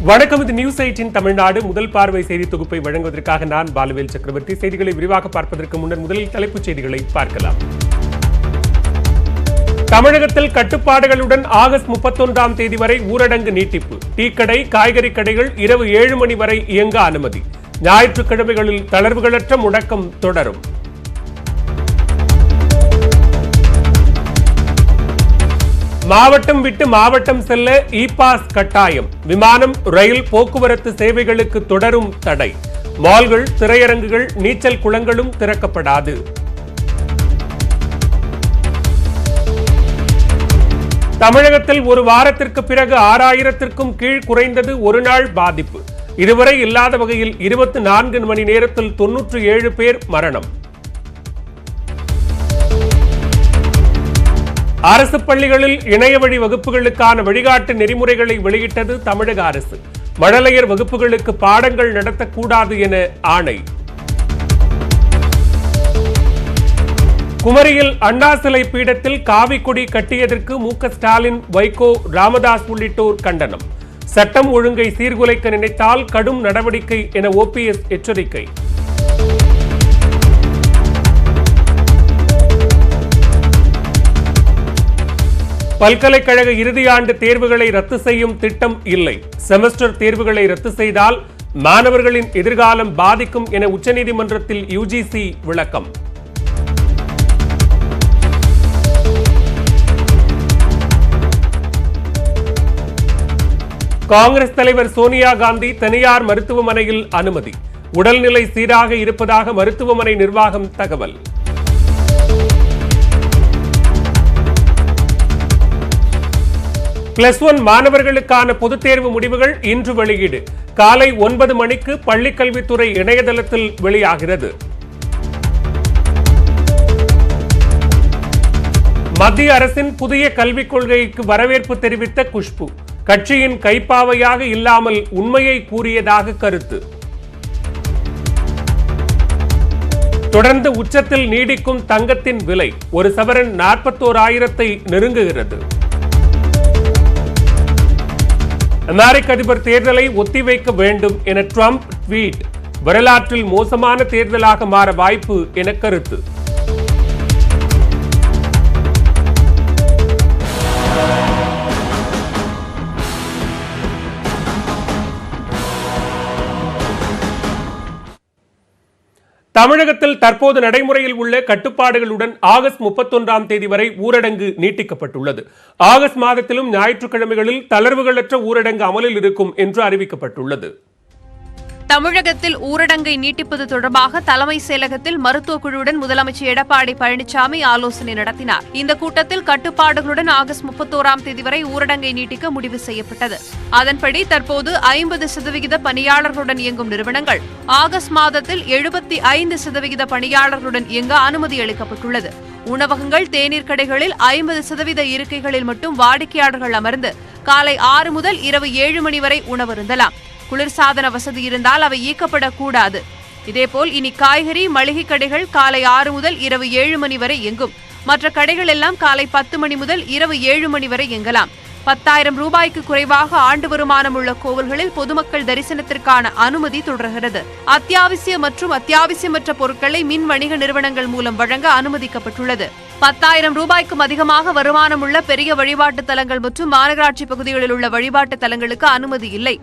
வணக்கம். இது நியூஸ் 18 தமிழ்நாடு முதல் பார்வை செய்தி தொகுப்பை வழங்குவதற்காக நான் பாலுவேல் சக்கரவர்த்தி. செய்திகளை விரிவாக பார்ப்பதற்கு முன்னர் முதலில் தலைப்புச் செய்திகளை பார்க்கலாம். தமிழகத்தில் கட்டுப்பாடுகளுடன் ஆகஸ்ட் 31ஆம் தேதி வரை ஊரடங்கு நீட்டிப்பு. டீக்கடை, காய்கறி கடைகள் இரவு 7 மணி வரை இயங்க அனுமதி. ஞாயிற்றுக்கிழமைகளில் தளர்வுகளற்ற முடக்கம் தொடரும். மாவட்டம் விட்டு மாவட்டம் செல்ல இ பாஸ் கட்டாயம். விமானம், ரயில் போக்குவரத்து சேவைகளுக்கு தொடரும் தடை. மால்கள், திரையரங்குகள், நீச்சல் குளங்களும் திறக்கப்படாது. தமிழகத்தில் ஒரு வாரத்திற்கு பிறகு 6000த்திற்கும் கீழ் குறைந்தது ஒரு நாள் பாதிப்பு. இதுவரை இல்லாத வகையில் 24 மணி நேரத்தில் 97 பேர் மரணம். அரசு பள்ளிகளில் இணையவழி வகுப்புகளுக்கான வழிகாட்டு நெறிமுறைகளை வெளியிட்டது தமிழக அரசு. மழலையர் வகுப்புகளுக்கு பாடங்கள் நடத்தக்கூடாது என ஆணை. குமரியில் அண்ணா சிலை பீடத்தில் காவி கொடி கட்டியதற்கு மு.க. ஸ்டாலின், வைகோ, ராமதாஸ் உள்ளிட்டோர் கண்டனம். சட்டம் ஒழுங்கை சீர்குலைக்க நினைத்தால் கடும் நடவடிக்கை என ஓபிஎஸ் எச்சரிக்கை. பல்கலைக்கழக இறுதியாண்டு தேர்வுகளை ரத்து செய்யும் திட்டம் இல்லை. செமஸ்டர் தேர்வுகளை ரத்து செய்தால் மாணவர்களின் எதிர்காலம் பாதிக்கும் என உச்சநீதிமன்றத்தில் யுஜிசி விளக்கம். காங்கிரஸ் தலைவர் சோனியா காந்தி தனியார் மருத்துவமனையில் அனுமதி. உடல்நிலை சீராக இருப்பதாக மருத்துவமனை நிர்வாகம் தகவல். +1 மாணவர்களுக்கான பொதுத் தேர்வு முடிவுகள் இன்று வெளியீடு. காலை 9 மணிக்கு பள்ளிக்கல்வித்துறை இணையதளத்தில் வெளியாகிறது. மத்திய அரசின் புதிய கல்விக் கொள்கைக்கு வரவேற்பு தெரிவித்த குஷ்பு, கட்சியின் கைப்பாவையாக இல்லாமல் உண்மையை கூறியதாக கருத்து. தொடர்ந்து உச்சத்தில் நீடிக்கும் தங்கத்தின் விலை. ஒரு சவரன் 41,000 நெருங்குகிறது. அமெரிக்க அதிபர் தேர்தலை ஒத்திவைக்க வேண்டும் என ட்ரம்ப் ட்வீட். வரலாற்றில் மோசமான தேர்தலாக மாற வாய்ப்பு என கருத்து. தமிழகத்தில் தற்போது நடைமுறையில் உள்ள கட்டுப்பாடுகளுடன் ஆகஸ்ட் 31ஆம் தேதி வரை ஊரடங்கு நீட்டிக்கப்பட்டுள்ளது. ஆகஸ்ட் மாதத்திலும் ஞாயிற்றுக்கிழமைகளில் தளர்வுகளற்ற ஊரடங்கு அமலில் இருக்கும் என்று அறிவிக்கப்பட்டுள்ளது. தமிழகத்தில் ஊரடங்கை நீட்டிப்பது தொடர்பாக தலைமைச் செயலகத்தில் மருத்துவக் குழுவுடன் முதலமைச்சர் எடப்பாடி பழனிசாமி ஆலோசனை நடத்தினார். இந்த கூட்டத்தில் கட்டுப்பாடுகளுடன் ஆகஸ்ட் 31ஆம் தேதி வரை ஊரடங்கை நீட்டிக்க முடிவு செய்யப்பட்டது. அதன்படி தற்போது 50% பணியாளர்களுடன் இயங்கும் நிறுவனங்கள் ஆகஸ்ட் மாதத்தில் 75% பணியாளர்களுடன் இயங்க அனுமதி அளிக்கப்பட்டுள்ளது. உணவகங்கள், தேநீர் கடைகளில் 50% இருக்கைகளில் மட்டும் வாடிக்கையாளர்கள் அமர்ந்து காலை 6 முதல் இரவு 7 மணி வரை உணவருந்தலாம். குளிர்சாதன வசதி இருந்தால் அவை இயக்கப்படக்கூடாது. இதேபோல் இனி காய்கறி, மளிகை கடைகள் காலை 6 முதல் இரவு 7 மணி வரை இயங்கும். மற்ற கடைகள் எல்லாம் காலை 10 மணி முதல் இரவு 7 மணி வரை இயங்கலாம். 10,000 ரூபாய்க்கு குறைவாக ஆண்டு வருமானம் உள்ள கோவில்களில் பொதுமக்கள் தரிசனத்திற்கான அனுமதி தொடர்கிறது. அத்தியாவசிய மற்றும் அத்தியாவசியமற்ற பொருட்களை மின் வணிக நிறுவனங்கள் மூலம் வழங்க அனுமதிக்கப்பட்டுள்ளது. 10,000 ரூபாய்க்கும் அதிகமாக வருமானம் உள்ள பெரிய வழிபாட்டு தலங்கள் மற்றும் மாநகராட்சி பகுதிகளில் உள்ள வழிபாட்டு தலங்களுக்கு அனுமதி இல்லை.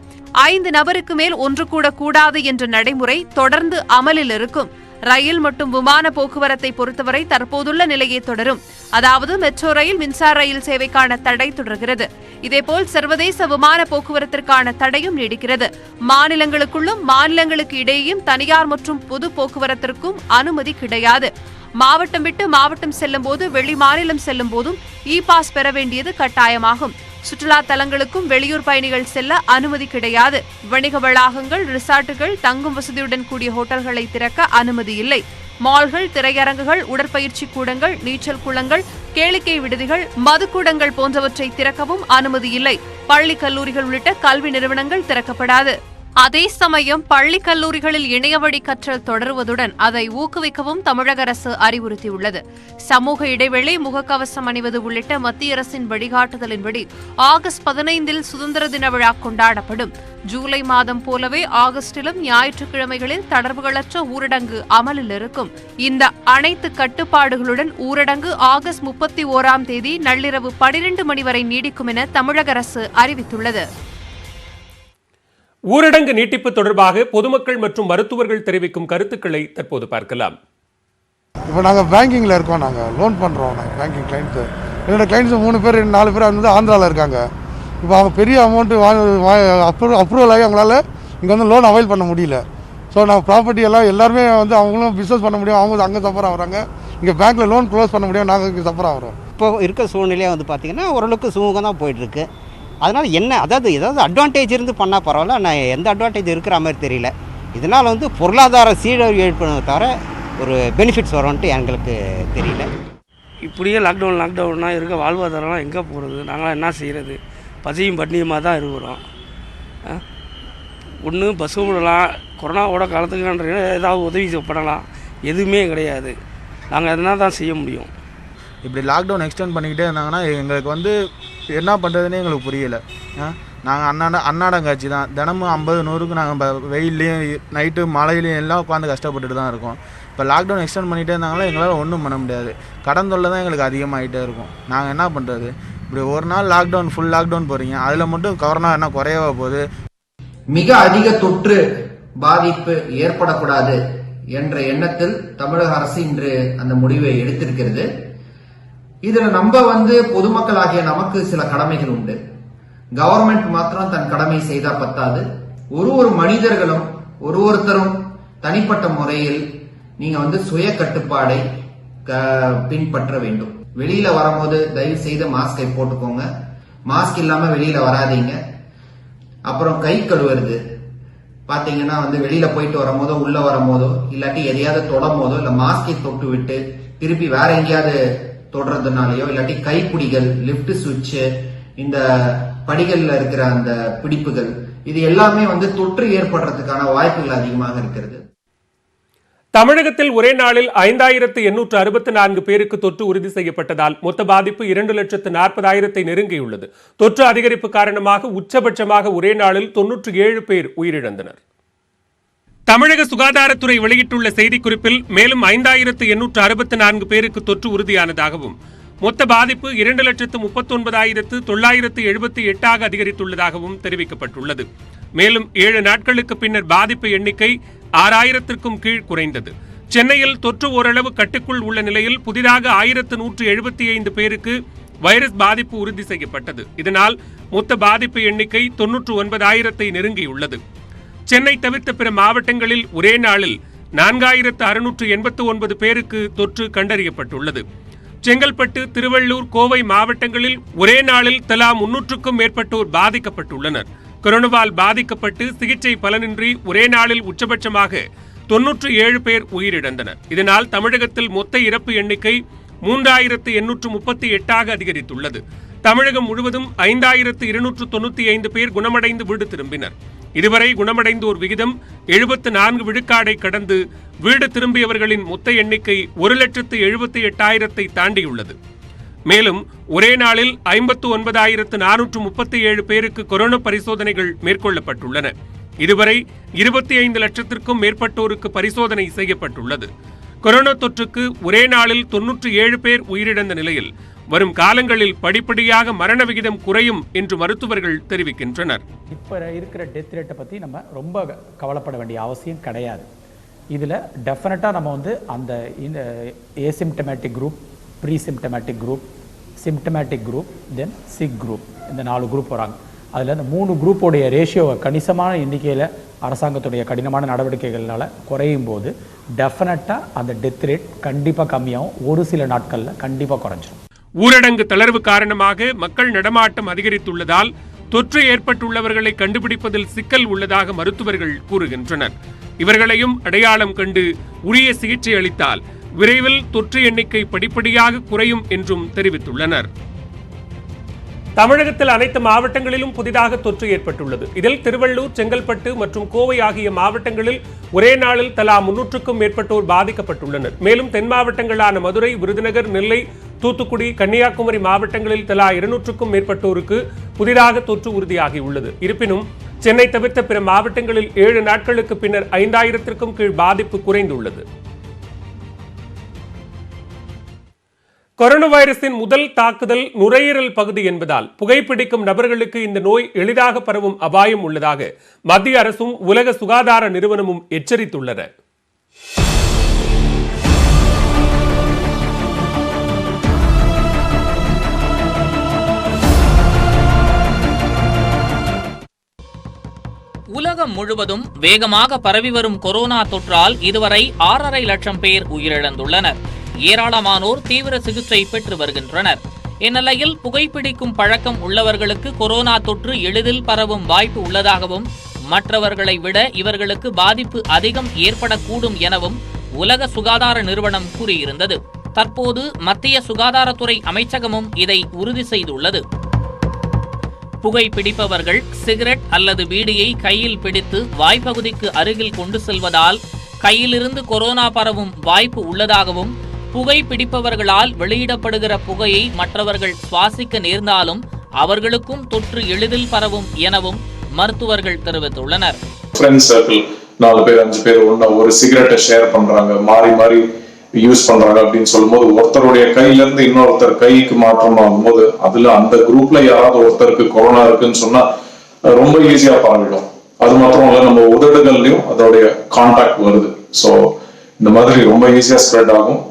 5 நபருக்கு மேல் ஒன்று கூட கூடாது என்ற நடைமுறை தொடர்ந்து அமலில் இருக்கும். ரயில் மற்றும் விமான போக்குவரத்தை பொறுத்தவரை தற்போதுள்ள நிலையே தொடரும். அதாவது மெட்ரோ ரயில், மின்சார ரயில் சேவைக்கான தடை தொடர்கிறது. இதேபோல் சர்வதேச விமான போக்குவரத்திற்கான தடையும் நீடிக்கிறது. மாநிலங்களுக்குள்ளும் மாநிலங்களுக்கு இடையேயும் தனியார் மற்றும் பொது போக்குவரத்திற்கும் அனுமதி கிடையாது. மாவட்டம் விட்டு மாவட்டம் செல்லும் போது, வெளி மாநிலம் செல்லும் போதும் இ பாஸ் பெற வேண்டியது கட்டாயமாகும். சுற்றுலா தலங்களுக்கும் வெளியூர் பயணிகள் செல்ல அனுமதி கிடையாது. வணிக வளாகங்கள், ரிசார்ட்டுகள், தங்கும் வசதியுடன் கூடிய ஹோட்டல்களை திறக்க அனுமதி இல்லை. மால்கள், திரையரங்குகள், உடற்பயிற்சி கூடங்கள், நீச்சல் குளங்கள், கேளிக்கை விடுதிகள், மதுக்கூடங்கள் போன்றவற்றை திறக்கவும் அனுமதி இல்லை. பள்ளி, கல்லூரிகள் உள்ளிட்ட கல்வி நிறுவனங்கள் திறக்கப்படாது. அதே சமயம் பள்ளி கல்லூரிகளில் இணையவழி கற்றல் தொடருவதுடன் அதை ஊக்குவிக்கவும் தமிழக அரசு அறிவுறுத்தியுள்ளது. சமூக இடைவெளி, முகக்கவசம் அணிவது உள்ளிட்ட மத்திய அரசின் வழிகாட்டுதலின்படி ஆகஸ்ட் 15 சுதந்திர தின விழா கொண்டாடப்படும். ஜூலை மாதம் போலவே ஆகஸ்டிலும் ஞாயிற்றுக்கிழமைகளில் தளர்வுகளற்ற ஊரடங்கு அமலில் இருக்கும். இந்த அனைத்து கட்டுப்பாடுகளுடன் ஊரடங்கு ஆகஸ்ட் 31 நள்ளிரவு 12 மணி வரை நீடிக்கும் என தமிழக அரசு அறிவித்துள்ளது. ஊரடங்கு நீட்டிப்பு தொடர்பாக பொதுமக்கள் மற்றும் மருத்துவர்கள் தெரிவிக்கும் கருத்துக்களை தற்போது பார்க்கலாம். இப்போ நாங்கள் பேங்கிங்கில் இருக்கோம், நாங்கள் லோன் பண்ணுறோம். நாங்கள் பேங்கிங் கிளைண்ட்ஸு, என்னோடய கிளைண்ட்ஸு 3 பேர் 4 பேர் வந்து ஆந்திராவில் இருக்காங்க. இப்போ அவங்க பெரிய அமௌண்ட்டு அப்ரூவல் ஆகி அவங்களால இங்கே வந்து லோன் அவைல் பண்ண முடியல. ஸோ நாங்கள் ப்ராப்பர்ட்டி எல்லாம் எல்லாருமே வந்து அவங்களும் பிஸ்னஸ் பண்ண முடியும், அவங்க அங்கே சஃபர் ஆகிறாங்க. இங்கே பேங்க்கில் லோன் க்ளோஸ் பண்ண முடியும், நாங்கள் இங்கே சஃபர் ஆகிறோம். இப்போ இருக்க சூழ்நிலையை வந்து பார்த்திங்கன்னா ஓரளவுக்கு சுமூகம் தான் போயிட்டுருக்கு. அதனால் ஏதாவது அட்வான்டேஜ் இருந்து பண்ணால் பரவாயில்ல. நான் எந்த அட்வான்டேஜ் இருக்கிற மாதிரி தெரியல. இதனால் வந்து பொருளாதார சீரழிவு ஏற்படுவதை தவிர ஒரு பெனிஃபிட்ஸ் வரும்ன்ட்டு எங்களுக்கு தெரியல. இப்படியே லாக்டவுன்னா இருக்க வாழ்வாதாரம்லாம் எங்கே போகிறது? நாங்களாம் என்ன செய்கிறது? பசியும் பட்னியுமாக தான் இருக்கிறோம். ஒன்று பஸ்ஸு விடலாம், கொரோனாவோட காலத்துக்குன்ற ஏதாவது உதவி பண்ணலாம், எதுவுமே கிடையாது. நாங்கள் எதனா தான் செய்ய முடியும். இப்படி லாக்டவுன் எக்ஸ்டெண்ட் பண்ணிக்கிட்டே இருந்தாங்கன்னா எங்களுக்கு வந்து என்ன பண்ணுறதுனே எங்களுக்கு புரியலை. நாங்கள் அன்னாடங்காட்சி தான், தினமும் 50-100க்கு நாங்கள் வெயிலையும் நைட்டு மழையிலையும் எல்லாம் உட்காந்து கஷ்டப்பட்டுட்டு தான் இருக்கோம். இப்போ லாக்டவுன் எக்ஸ்டெண்ட் பண்ணிகிட்டே இருந்தாங்களா எங்களால் ஒன்றும் பண்ண முடியாது. கடன் தொல்லை தான் எங்களுக்கு அதிகமாகிட்டே இருக்கும். நாங்கள் என்ன பண்ணுறது? இப்படி ஒரு நாள் லாக்டவுன், ஃபுல் லாக்டவுன் போகிறீங்க, அதில் மட்டும் கொரோனா என்ன குறையவா போகுது? மிக அதிக தொற்று பாதிப்பு ஏற்படக்கூடாது என்ற எண்ணத்தில் தமிழக அரசு இன்று அந்த முடிவை எடுத்திருக்கிறது. இதுல நம்ம வந்து பொதுமக்கள் ஆகிய நமக்கு சில கடமைகள் உண்டு. கவர்மெண்ட் மாத்திரம் தன் கடமை செய்தா பத்தாது. ஒரு மனிதர்களும் ஒருத்தரும் தனிப்பட்ட முறையில் நீங்க வந்து சுய கட்டுப்பாடை பின்பற்ற வேண்டும். வெளியில வரும்போது தயவு செய்து மாஸ்கை போட்டுக்கோங்க, மாஸ்க் இல்லாம வெளியில வராதீங்க. அப்புறம் கை கழுவுறது பாத்தீங்கன்னா வந்து வெளியில போயிட்டு வரும்போதோ உள்ள வரும்போதோ இல்லாட்டி எதையாவது தொடும் போதோ இல்ல மாஸ்கை தொட்டு விட்டு திருப்பி வேற எங்கேயாவது தொடுறதுனாலயோ இல்லாட்டி கைப்பிடிகள், லிப்ட் சுவிட்ச், இந்த படிகள்ல இருக்கிற அந்த பிடிப்புகள், இது எல்லாமே வந்து தொற்று ஏற்படுறதுக்கான வாய்ப்புகள் அதிகமாக இருக்கிறது. தமிழகத்தில் ஒரே நாளில் 5864 பேருக்கு தொற்று உறுதி செய்யப்பட்டதால் மொத்த பாதிப்பு 2,40,000 நெருங்கியுள்ளது. தொற்று அதிகரிப்பு காரணமாக உச்சபட்சமாக ஒரே நாளில் 97 பேர் உயிரிழந்தனர். தமிழக சுகாதாரத்துறை வெளியிட்டுள்ள செய்திக்குறிப்பில் மேலும் 5864 பேருக்கு தொற்று உறுதியானதாகவும் மொத்த பாதிப்பு 2,39,978 அதிகரித்துள்ளதாகவும் தெரிவிக்கப்பட்டுள்ளது. மேலும் 7 நாட்களுக்கு பின்னர் பாதிப்பு எண்ணிக்கை 6000க்கும் கீழ் குறைந்தது. சென்னையில் தொற்று ஓரளவு கட்டுக்குள் உள்ள நிலையில் புதிதாக 1175 பேருக்கு வைரஸ் பாதிப்பு உறுதி செய்யப்பட்டது. இதனால் மொத்த பாதிப்பு எண்ணிக்கை 99,000 நெருங்கியுள்ளது. சென்னை தவிர்த்த பிற மாவட்டங்களில் ஒரே நாளில் 4,689 பேருக்கு தொற்று கண்டறியப்பட்டுள்ளது. செங்கல்பட்டு, திருவள்ளூர், கோவை மாவட்டங்களில் ஒரே நாளில் தலா 300க்கும் மேற்பட்டோர் பாதிக்கப்பட்டுள்ளனர். கொரோனாவால் பாதிக்கப்பட்டு சிகிச்சை பலனின்றி ஒரே நாளில் உச்சபட்சமாக 97 பேர் உயிரிழந்தனர். இதனால் தமிழகத்தில் மொத்த இறப்பு எண்ணிக்கை 3,838 அதிகரித்துள்ளது. தமிழகம் முழுவதும் 5,295 பேர் குணமடைந்து வீடு திரும்பினர். இதுவரை குணமடைந்தோர் விகிதம் 74 விழுக்காடை கடந்து வீடு திரும்பியவர்களின் மொத்த எண்ணிக்கை 1,78,000 தாண்டியுள்ளது. மேலும் ஒரே நாளில் 59,437 பேருக்கு கொரோனா பரிசோதனைகள் மேற்கொள்ளப்பட்டுள்ளன. இதுவரை 25 லட்சத்திற்கும் மேற்பட்டோருக்கு பரிசோதனை செய்யப்பட்டுள்ளது. கொரோனா தொற்றுக்கு ஒரே நாளில் 97 பேர் உயிரிழந்த நிலையில் வரும் காலங்களில் படிப்படியாக மரண விகிதம் குறையும் என்று மருத்துவர்கள் தெரிவிக்கின்றனர். இப்போ இருக்கிற டெத் ரேட்டை பற்றி நம்ம ரொம்ப கவலைப்பட வேண்டிய அவசியம் கிடையாது. இதில் டெஃபினட்டாக நம்ம வந்து அந்த asymptomatic group, presymptomatic group, symptomatic group, then sick group, இந்த 4 குரூப் வராங்க. அதில் இந்த 3 குரூப்போடைய ரேஷியோவை கணிசமான எண்ணிக்கையில் அரசாங்கத்துடைய கடினமான நடவடிக்கைகளால் குறையும் போது டெஃபினட்டாக அந்த டெத் ரேட் கண்டிப்பாக கம்மியாகும். ஒரு சில நாட்களில் கண்டிப்பாக குறைஞ்சிடும். ஊரடங்கு தளர்வு காரணமாக மக்கள் நடமாட்டம் அதிகரித்துள்ளதால் தொற்று ஏற்பட்டுள்ளவர்களை கண்டுபிடிப்பதில் சிக்கல் உள்ளதாக மருத்துவர்கள் கூறுகின்றனர். இவர்களையும் அடையாளம் கண்டு உரிய சிகிச்சை அளித்தால் விரைவில் தொற்று எண்ணிக்கை படிப்படியாக குறையும் என்றும் தெரிவித்துள்ளனர். தமிழகத்தில் அனைத்து மாவட்டங்களிலும் புதிதாக தொற்று ஏற்பட்டுள்ளது. இதில் திருவள்ளூர், செங்கல்பட்டு மற்றும் கோவை ஆகிய மாவட்டங்களில் ஒரே நாளில் தலா 300க்கும் மேற்பட்டோர் பாதிக்கப்பட்டுள்ளனர். மேலும் தென் மாவட்டங்களான மதுரை, விருதுநகர், நெல்லை, தூத்துக்குடி, கன்னியாகுமரி மாவட்டங்களில் தலா 200க்கும் மேற்பட்டோருக்கு புதிதாக தொற்று உறுதியாகியுள்ளது. இருப்பினும் சென்னை தவிர்த்த பிற மாவட்டங்களில் 7 நாட்களுக்கு பின்னர் 5000த்திற்கும் கீழ் பாதிப்பு குறைந்துள்ளது. கொரோனா வைரஸின் முதல் தாக்குதல் நுரையீரல் பகுதி என்பதால் புகைப்பிடிக்கும் நபர்களுக்கு இந்த நோய் எளிதாக பரவும் அபாயம் உள்ளதாக மத்திய அரசும் உலக சுகாதார நிறுவனமும் எச்சரித்துள்ளன. உலகம் முழுவதும் வேகமாக பரவி வரும் கொரோனா தொற்றால் இதுவரை 6.5 லட்சம் பேர் உயிரிழந்துள்ளனர். ஏராளமானோர் தீவிர சிகிச்சை பெற்று வருகின்றனர். இந்நிலையில் புகைப்பிடிக்கும் பழக்கம் உள்ளவர்களுக்கு கொரோனா தொற்று எளிதில் பரவும் வாய்ப்பு உள்ளதாகவும் மற்றவர்களை விட இவர்களுக்கு பாதிப்பு அதிகம் ஏற்படக்கூடும் எனவும் உலக சுகாதார நிறுவனம் கூறியிருந்தது. தற்போது மத்திய சுகாதாரத்துறை அமைச்சகமும் இதை உறுதி செய்துள்ளது. புகைப்பிடிப்பவர்கள் சிகரெட் அல்லது பீடியை கையில் பிடித்து வாய்ப்பகுதிக்கு அருகில் கொண்டு செல்வதால் கையிலிருந்து கொரோனா பரவும் வாய்ப்பு உள்ளதாகவும் புகைப்பிடிப்பவர்களால் வெளியிடப்படுகிற புகையை மற்றவர்கள் சுவாசிக்க நேர்ந்தாலும் அவர்களுக்கும் தொற்று எளிதில் பரவும் எனவும் மருத்துவர்கள் தெரிவித்துள்ளனர். ஃப்ரெண்ட்ஸ் சர்க்கிள் 4 பேர் 5 பேர் ஒரு சிகரெட்டை ஷேர் பண்றாங்க, மாறி மாறி யூஸ் பண்றாங்க அப்படின்னு சொல்லும்போது ஒருத்தருடைய கையில இருந்து இன்னொருத்தர் கைக்கு மாற்றம் ஆகும்போது அதுல அந்த குரூப்ல யாராவது ஒருத்தருக்கு கொரோனா இருக்குன்னு சொன்னா ரொம்ப ஈஸியா பரவிடும். அது மாத்திரம் இல்ல, நம்ம உதடுகள்லயும் அதோடைய கான்டாக்ட் வருது. ஸோ இந்த மாதிரி ரொம்ப ஈஸியா ஸ்ப்ரெட் ஆகும்.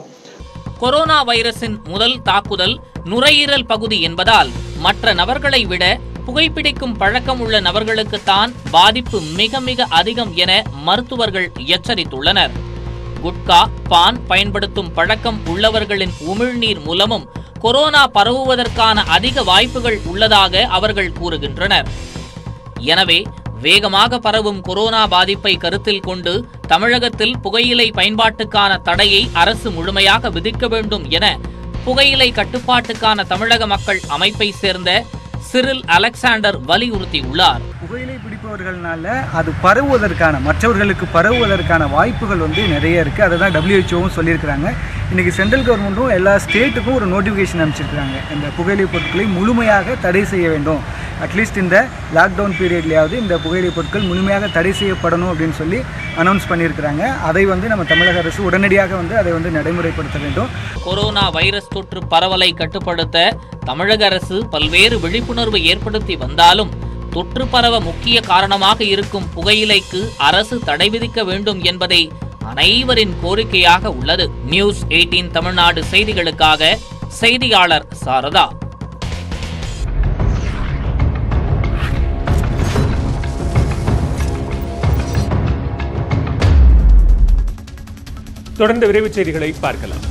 கொரோனா வைரஸின் முதல் தாக்குதல் நுரையீரல் பகுதி என்பதால் மற்ற நபர்களை விட புகைப்பிடிக்கும் பழக்கம் உள்ள நபர்களுக்குத்தான் பாதிப்பு மிக மிக அதிகம் என மருத்துவர்கள் எச்சரித்துள்ளனர். குட்கா, பான் பயன்படுத்தும் பழக்கம் உள்ளவர்களின் உமிழ்நீர் மூலமும் கொரோனா பரவுவதற்கான அதிக வாய்ப்புகள் உள்ளதாக அவர்கள் கூறுகின்றனர். எனவே வேகமாக பரவும் கொரோனா பாதிப்பை கருத்தில் கொண்டு தமிழகத்தில் புகையிலை பயன்பாட்டுக்கான தடையை அரசு முழுமையாக விதிக்க வேண்டும் என புகையிலை கட்டுப்பாட்டுக்கான தமிழக மக்கள் அமைப்பை சேர்ந்த சிரில் அலெக்சாண்டர் வலியுறுத்தியுள்ளார். புகையிலை பிடிப்பவர்களால அது பரவுவதற்கான மற்றவர்களுக்கு பரவுவதற்கான வாய்ப்புகள் நிறைய இருக்குது. அதை தான் WHO சொல்லியிருக்கிறாங்க. இன்றைக்கி சென்ட்ரல் கவர்மெண்ட்டும் எல்லா ஸ்டேட்டுக்கும் ஒரு நோட்டிஃபிகேஷன் அனுப்பிச்சிருக்கிறாங்க. இந்த புகையிலை பொருட்களை முழுமையாக தடை செய்ய வேண்டும், அட்லீஸ்ட் இந்த லாக்டவுன் பீரியட்லையாவது இந்த புகையிலை பொருட்கள் முழுமையாக தடை செய்யப்படணும் அப்படின்னு சொல்லி அனௌன்ஸ் பண்ணியிருக்கிறாங்க. அதை நம்ம தமிழக அரசு உடனடியாக அதை நடைமுறைப்படுத்த வேண்டும். கொரோனா வைரஸ் தொற்று பரவலை கட்டுப்படுத்த தமிழக அரசு பல்வேறு விழிப்புணர்வு ஏற்படுத்தி வந்தாலும் தொற்று பரவ முக்கிய காரணமாக இருக்கும் புகையிலைக்கு அரசு தடை விதிக்க வேண்டும் என்பதே அனைவரின் கோரிக்கையாக உள்ளது. நியூஸ் 18 தமிழ்நாடு செய்திகளுக்காக செய்தியாளர் சாரதா. தொடர்ந்து விரைவுச் செய்திகளை பார்க்கலாம்.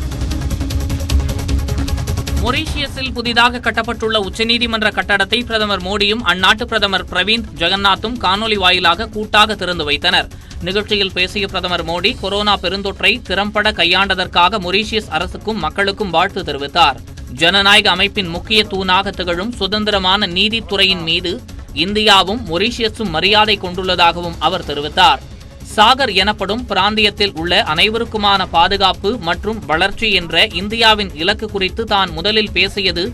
மொரீஷியஸில் புதிதாக கட்டப்பட்டுள்ள உச்சநீதிமன்ற கட்டடத்தை பிரதமர் மோடியும் அந்நாட்டு பிரதமர் பிரவீந்த் ஜெகநாத்தும் காணொலி வாயிலாக கூட்டாக திறந்து வைத்தனர். நிகழ்ச்சியில் பேசிய பிரதமர் மோடி கொரோனா பெருந்தொற்றை திறம்பட கையாண்டதற்காக மொரீஷியஸ் அரசுக்கும் மக்களுக்கும் வாழ்த்து தெரிவித்தார். ஜனநாயக அமைப்பின் முக்கிய தூணாக திகழும் சுதந்திரமான நீதித்துறையின் மீது இந்தியாவும் மொரீஷியஸும் மரியாதை கொண்டுள்ளதாகவும் அவர் தெரிவித்தார். சாகர் எனப்படும் பிராந்தியத்தில் உள்ள அனைவருக்குமான பாதுகாப்பு மற்றும் வளர்ச்சி என்ற இந்தியாவின் இலக்கு குறித்து தான் முதலில் பேசியது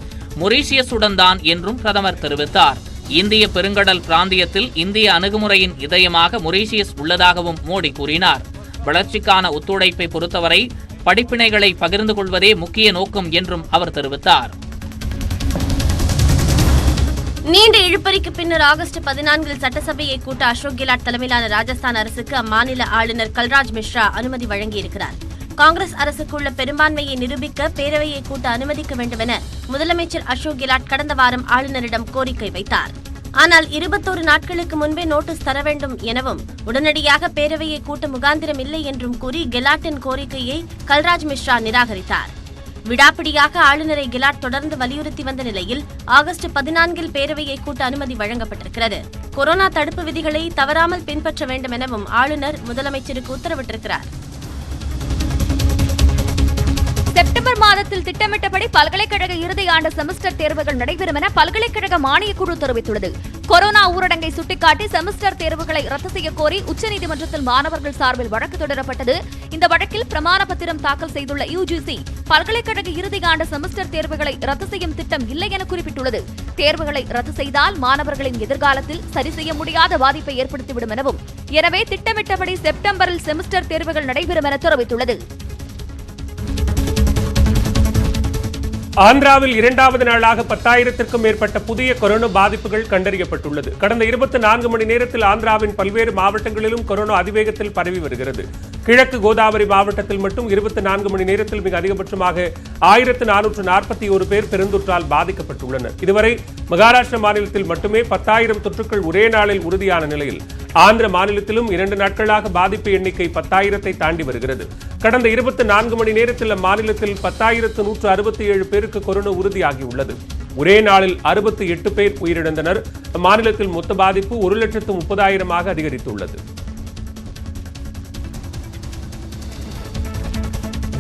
மொரீஷியஸுடன் தான் என்றும் பிரதமர் தெரிவித்தார். இந்திய பெருங்கடல் பிராந்தியத்தில் இந்திய அணுகுமுறையின் இதயமாக மொரீஷியஸ் உள்ளதாகவும் மோடி கூறினார். வளர்ச்சிக்கான ஒத்துழைப்பை பொறுத்தவரை படிப்பினைகளை பகிர்ந்து கொள்வதே முக்கிய நோக்கம் என்றும் அவர் தெரிவித்தார். நீண்ட இழுபறிக்கு பின்னர் ஆகஸ்ட் 14 சட்டசபையை கூட்ட அசோக் கெலாட் தலைமையிலான ராஜஸ்தான் அரசுக்கு அம்மாநில ஆளுநர் கல்ராஜ் மிஸ்ரா அனுமதி வழங்கியிருக்கிறார். காங்கிரஸ் அரசுக்கு உள்ள பெரும்பான்மையை நிரூபிக்க பேரவையை கூட்ட அனுமதிக்க வேண்டும் என முதலமைச்சர் அசோக் கெலாட் கடந்த வாரம் ஆளுநரிடம் கோரிக்கை வைத்தார். ஆனால் 21 நாட்களுக்கு முன்பே நோட்டீஸ் தர வேண்டும் எனவும் உடனடியாக பேரவையை கூட்ட முகாந்திரம் இல்லை என்றும் கூறி கெலாட்டின் கோரிக்கையை கல்ராஜ் மிஸ்ரா நிராகரித்தார். விடாப்பிடியாக ஆளுநரை கெலாட் தொடர்ந்து வலியுறுத்தி வந்த நிலையில் ஆகஸ்ட் 14 பேரவையை கூட்ட அனுமதி வழங்கப்பட்டிருக்கிறது. கொரோனா தடுப்பு விதிகளை தவறாமல் பின்பற்ற வேண்டும் எனவும் ஆளுநர் முதலமைச்சருக்கு உத்தரவிட்டிருக்கிறார். செப்டம்பர் மாதத்தில் திட்டமிட்டபடி பல்கலைக்கழக இறுதி ஆண்டு செமஸ்டர் தேர்வுகள் நடைபெறும் என பல்கலைக்கழக மானியக் குழு தெரிவித்துள்ளது. கொரோனா ஊரடங்கை சுட்டிக்காட்டி செமஸ்டர் தேர்வுகளை ரத்து செய்ய கோரி உச்சநீதிமன்றத்தில் மாணவர்கள் சார்பில் வழக்கு தொடரப்பட்டது. இந்த வழக்கில் பிரமாண பத்திரம் தாக்கல் செய்துள்ள UGC பல்கலைக்கழக இறுதி ஆண்டு செமஸ்டர் தேர்வுகளை ரத்து செய்யும் திட்டம் இல்லை என குறிப்பிட்டுள்ளது. தேர்வுகளை ரத்து செய்தால் மாணவர்களின் எதிர்காலத்தில் சரி செய்ய முடியாத பாதிப்பை ஏற்படுத்திவிடும் எனவும், எனவே திட்டமிட்டபடி செப்டம்பரில் செமஸ்டர் தேர்வுகள் நடைபெறும் என தெரிவித்துள்ளது. ஆந்திராவில் 2வது நாளாக 10,000க்கும் மேற்பட்ட புதிய கொரோனா பாதிப்புகள் கண்டறியப்பட்டுள்ளது. கடந்த 24 மணி நேரத்தில் ஆந்திராவின் பல்வேறு மாவட்டங்களிலும் கொரோனா அதிவேகத்தில் பரவி வருகிறது. கிழக்கு கோதாவரி மாவட்டத்தில் மட்டும் 24 மணி நேரத்தில் மிக அதிகபட்சமாக 1441 பேர் பெருந்தொற்றால் பாதிக்கப்பட்டுள்ளனர். இதுவரை மகாராஷ்டிரா மாநிலத்தில் மட்டுமே 10,000 தொற்றுக்கள் ஒரே நாளில் உறுதியான நிலையில் ஆந்திர மாநிலத்திலும் 2 நாட்களாக பாதிப்பு எண்ணிக்கை 10,000-ஐ தாண்டி வருகிறது. கடந்த 24 மணி நேரத்தில் அம்மாநிலத்தில் 10,167 பேருக்கு கொரோனா உறுதியாகியுள்ளது. ஒரே நாளில் 68 பேர் உயிரிழந்தனர். அம்மாநிலத்தில் மொத்த பாதிப்பு 1,30,000 அதிகரித்துள்ளது.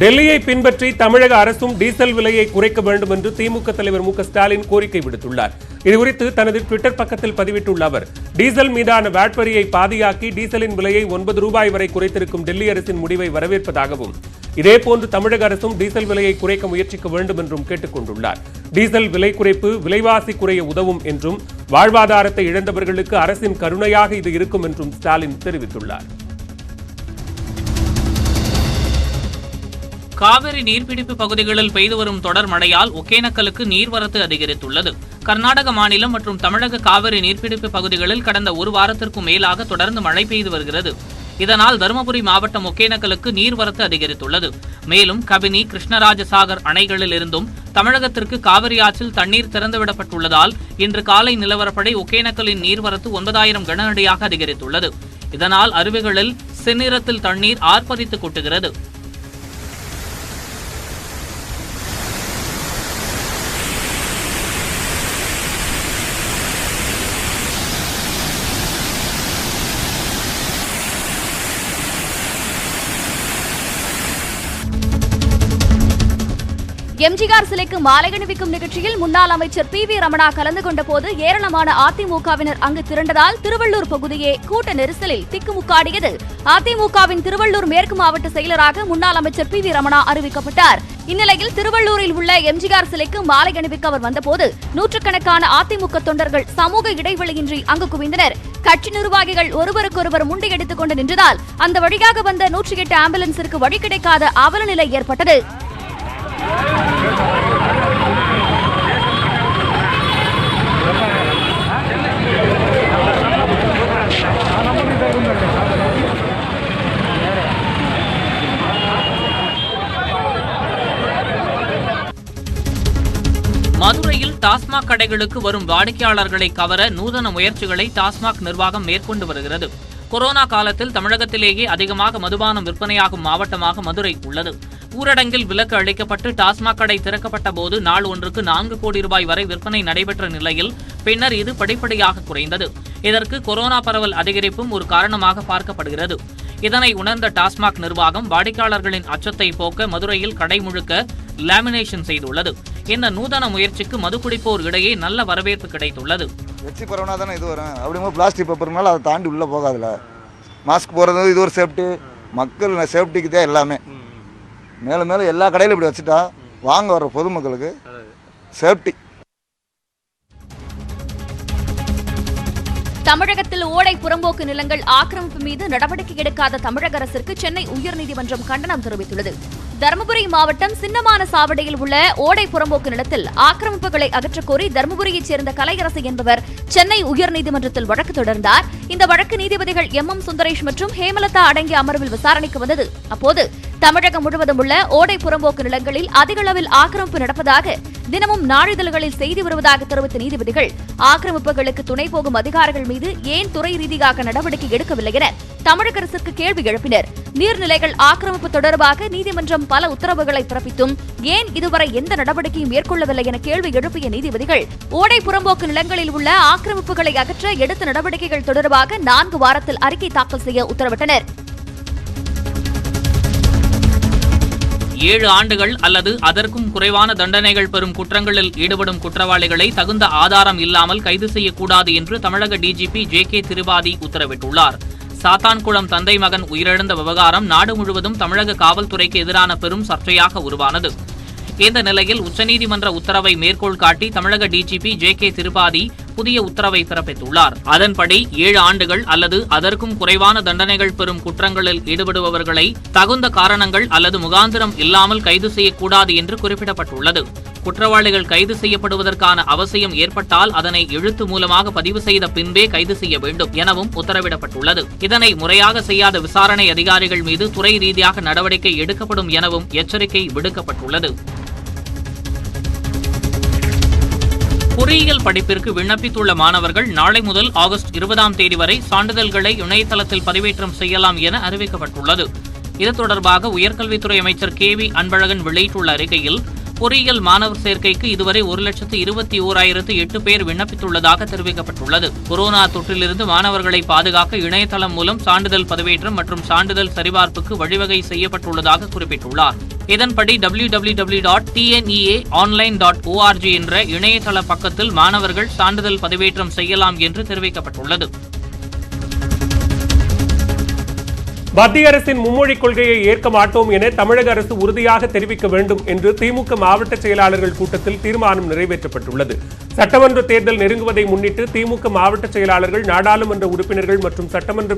டெல்லியை பின்பற்றி தமிழக அரசும் டீசல் விலையை குறைக்க வேண்டும் என்று திமுக தலைவர் மு க ஸ்டாலின் கோரிக்கை விடுத்துள்ளார். இதுகுறித்து தனது ட்விட்டர் பக்கத்தில் பதிவிட்டுள்ள அவர், டீசல் மீதான வாட் வரியை பாதியாக்கி டீசலின் விலையை 9 ரூபாய் வரை குறைத்திருக்கும் டெல்லி அரசின் முடிவை வரவேற்பதாகவும், இதேபோன்று தமிழக அரசும் டீசல் விலையை குறைக்க முயற்சிக்க வேண்டும் என்றும் கேட்டுக் கொண்டுள்ளார். டீசல் விலை குறைப்பு விலைவாசி குறைய உதவும் என்றும், வாழ்வாதாரத்தை இழந்தவர்களுக்கு அரசின் கருணையாக இது இருக்கும் என்றும் ஸ்டாலின் தெரிவித்துள்ளார். காவிரி நீர்பிடிப்பு பகுதிகளில் பெய்து வரும் தொடர் மழையால் ஒகேனக்கலுக்கு நீர்வரத்து அதிகரித்துள்ளது. கர்நாடக மாநிலம் மற்றும் தமிழக காவிரி நீர்பிடிப்பு பகுதிகளில் கடந்த ஒரு வாரத்திற்கும் மேலாக தொடர்ந்து மழை பெய்து வருகிறது. இதனால் தருமபுரி மாவட்டம் ஒகேனக்கலுக்கு நீர்வரத்து அதிகரித்துள்ளது. மேலும் கபினி, கிருஷ்ணராஜசாகர் அணைகளில் இருந்தும் தமிழகத்திற்கு காவிரி ஆற்றில் தண்ணீர் திறந்துவிடப்பட்டுள்ளதால் இன்று காலை நிலவரப்படி ஒகேனக்கலின் நீர்வரத்து 9,000 கன அடியாக அதிகரித்துள்ளது. இதனால் அருவிகளில் செந்நிறத்தில் தண்ணீர் ஆர்ப்பரித்து கொட்டுகிறது. எம்ஜிஆர் சிலைக்கு மாலை அணிவிக்கும் நிகழ்ச்சியில் முன்னாள் அமைச்சர் PV ரமணா கலந்து கொண்ட போது ஏராளமான அதிமுகவினர் அங்கு திரண்டதால் திருவள்ளூர் பகுதியே கூட்ட நெரிசலில் திக்குமுக்காடியது. அதிமுகவின் திருவள்ளூர் மேற்கு மாவட்ட செயலராக முன்னாள் அமைச்சர் PV ரமணா அறிவிக்கப்பட்டார். இந்நிலையில் திருவள்ளூரில் உள்ள எம்ஜிஆர் சிலைக்கு மாலை அணிவிக்க அவர் வந்தபோது நூற்றுக்கணக்கான அதிமுக தொண்டர்கள் சமூக இடைவெளியின்றி அங்கு குவிந்தனர். கட்சி நிர்வாகிகள் ஒருவருக்கொருவர் முண்டியடித்துக் கொண்டு நின்றதால் அந்த வழியாக வந்த 108 ஆம்புலன்ஸிற்கு வழி கிடைக்காத அவல நிலை ஏற்பட்டது. மதுரையில் டாஸ்மாக் கடைகளுக்கு வரும் வாடிக்கையாளர்களை கவர நூதன முயற்சிகளை டாஸ்மாக் நிர்வாகம் மேற்கொண்டு வருகிறது. கொரோனா காலத்தில் தமிழகத்திலேயே அதிகமாக மதுபானம் விற்பனையாகும் மாவட்டமாக மதுரை உள்ளது. ஊரடங்கில் விலக்கு அளிக்கப்பட்டு டாஸ்மாக் கடை திறக்கப்பட்ட போது நாள் ஒன்றுக்கு 4 கோடி ரூபாய் வரை விற்பனை நடைபெற்ற நிலையில் பின்னர் இது படிப்படியாக குறைந்தது. இதற்கு கொரோனா பரவல் அதிகரிப்பும் ஒரு காரணமாக பார்க்கப்படுகிறது. இதனை உணர்ந்த டாஸ்மாக் நிர்வாகம் வாடிக்கையாளர்களின் அச்சத்தை போக்க மதுரையில் கடை முழுக்க லேமினேஷன் செய்துள்ளது. இந்த நூதன முயற்சிக்கு மது குடிப்போர் இடையே நல்ல வரவேற்பு கிடைத்துள்ளது. வெற்றி கொரோனா தானே இது வரும், அப்படிங்கும்போது பிளாஸ்டிக் பேப்பர்னால அதை தாண்டி உள்ளே போகாதுல. மாஸ்க் போடுறது இது ஒரு சேஃப்டி, மக்கள் சேஃப்டிக்கு தான் எல்லாமே. மேலும் மேலும் எல்லா கடையிலும் இப்படி வச்சுட்டா வாங்க வர பொதுமக்களுக்கு சேஃப்டி. தமிழகத்தில் ஓடை புறம்போக்கு நிலங்கள் ஆக்கிரமிப்பு மீது நடவடிக்கை எடுக்காத தமிழக அரசிற்கு சென்னை உயர்நீதிமன்றம் கண்டனம் தெரிவித்துள்ளது. தருமபுரி மாவட்டம் சின்னமான சாவடியில் உள்ள ஓடை புறம்போக்கு நிலத்தில் ஆக்கிரமிப்புகளை அகற்றக்கோரி தருமபுரியைச் சேர்ந்த கலையரசு என்பவர் சென்னை உயர்நீதிமன்றத்தில் வழக்கு தொடர்ந்தார். இந்த வழக்கு நீதிபதிகள் MM சுந்தரேஷ் மற்றும் ஹேமலதா அடங்கிய அமர்வில் விசாரணைக்கு வந்தது. அப்போது தமிழகம் முழுவதும் உள்ள ஓடை புறம்போக்கு நிலங்களில் அதிக அளவில் ஆக்கிரமிப்பு நடப்பதாக தினமும் நாளிதழ்களில் செய்தி வருவதாக தெரிவித்த நீதிபதிகள் ஆக்கிரமிப்புகளுக்கு துணை போகும் அதிகாரிகள் மீது ஏன் துறை ரீதியாக நடவடிக்கை எடுக்கவில்லை என தமிழக அரசுக்கு கேள்வி எழுப்பினர். நீர்நிலைகள் ஆக்கிரமிப்பு தொடர்பாக நீதிமன்றம் பல உத்தரவுகளை பிறப்பித்தும் ஏன் இதுவரை எந்த நடவடிக்கையும் மேற்கொள்ளவில்லை என கேள்வி எழுப்பிய நீதிபதிகள் ஓடை புறம்போக்கு நிலங்களில் உள்ள ஆக்கிரமிப்புகளை அகற்ற எடுத்த நடவடிக்கைகள் தொடர்பாக 4 வாரத்தில் அறிக்கை தாக்கல் செய்ய உத்தரவிட்டனர். 7 ஆண்டுகள் அல்லது அதற்கும் குறைவான தண்டனைகள் பெறும் குற்றங்களில் ஈடுபடும் குற்றவாளிகளை தகுந்த ஆதாரம் இல்லாமல் கைது செய்யக்கூடாது என்று தமிழக டிஜிபி ஜே.கே. திரிபாதி உத்தரவிட்டுள்ளார். சாத்தான்குளம் தந்தை மகன் உயிரிழந்த விவகாரம் நாடு முழுவதும் தமிழக காவல்துறைக்கு எதிரான பெரும் சர்ச்சையாக உருவானது. இந்த நிலையில் உச்சநீதிமன்ற உத்தரவை மேற்கோள் காட்டி தமிழக டிஜிபி ஜே.கே. திரிபாதி புதிய உத்தரவை பிறப்பித்துள்ளார். அதன்படி 7 ஆண்டுகள் அல்லது அதற்கும் குறைவான தண்டனைகள் பெறும் குற்றங்களில் ஈடுபடுபவர்களை தகுந்த காரணங்கள் அல்லது முகாந்திரம் இல்லாமல் கைது செய்யக்கூடாது என்று குறிப்பிடப்பட்டுள்ளது. குற்றவாளிகள் கைது செய்யப்படுவதற்கான அவசியம் ஏற்பட்டால் அதனை எழுத்து மூலமாக பதிவு செய்த பின்பே கைது செய்ய வேண்டும் எனவும் உத்தரவிடப்பட்டுள்ளது. இதனை முறையாக செய்யாத விசாரணை அதிகாரிகள் மீது துறை ரீதியாக நடவடிக்கை எடுக்கப்படும் எனவும் எச்சரிக்கை விடுக்கப்பட்டுள்ளது. பொறியியல் படிப்பிற்கு விண்ணப்பித்துள்ள மாணவர்கள் நாளை முதல் ஆகஸ்ட் 20ஆம் தேதி வரை சான்றிதழ்களை இணையதளத்தில் பதிவேற்றம் செய்யலாம் என அறிவிக்கப்பட்டுள்ளது. இது தொடர்பாக உயர்கல்வித்துறை அமைச்சர் கே.வி. அன்பழகன் வெளியிட்டுள்ள அறிக்கையில், பொறியியல் மாணவர் சேர்க்கைக்கு இதுவரை 1,21,008 பேர் விண்ணப்பித்துள்ளதாக தெரிவிக்கப்பட்டுள்ளது. கொரோனா தொற்றிலிருந்து மாணவர்களை பாதுகாக்க இணையதளம் மூலம் சான்றிதழ் பதிவேற்றம் மற்றும் சான்றிதழ் சரிபார்ப்புக்கு வழிவகை செய்யப்பட்டுள்ளதாக குறிப்பிட்டுள்ளார். இதன்படி www.tneaonline.org என்ற இணையதள பக்கத்தில் மாணவர்கள் சான்றிதழ் பதிவேற்றம் செய்யலாம் என்று தெரிவிக்கப்பட்டுள்ளது. மத்திய அரசின் மும்மொழிக் கொள்கையை ஏற்க மாட்டோம் என தமிழக அரசு உறுதியாக தெரிவிக்க வேண்டும் என்று திமுக மாவட்ட செயலாளர்கள் கூட்டத்தில் தீர்மானம் நிறைவேற்றப்பட்டுள்ளது. சட்டமன்ற தேர்தல் நெருங்குவதை முன்னிட்டு திமுக மாவட்ட செயலாளர்கள், நாடாளுமன்ற உறுப்பினர்கள் மற்றும் சட்டமன்ற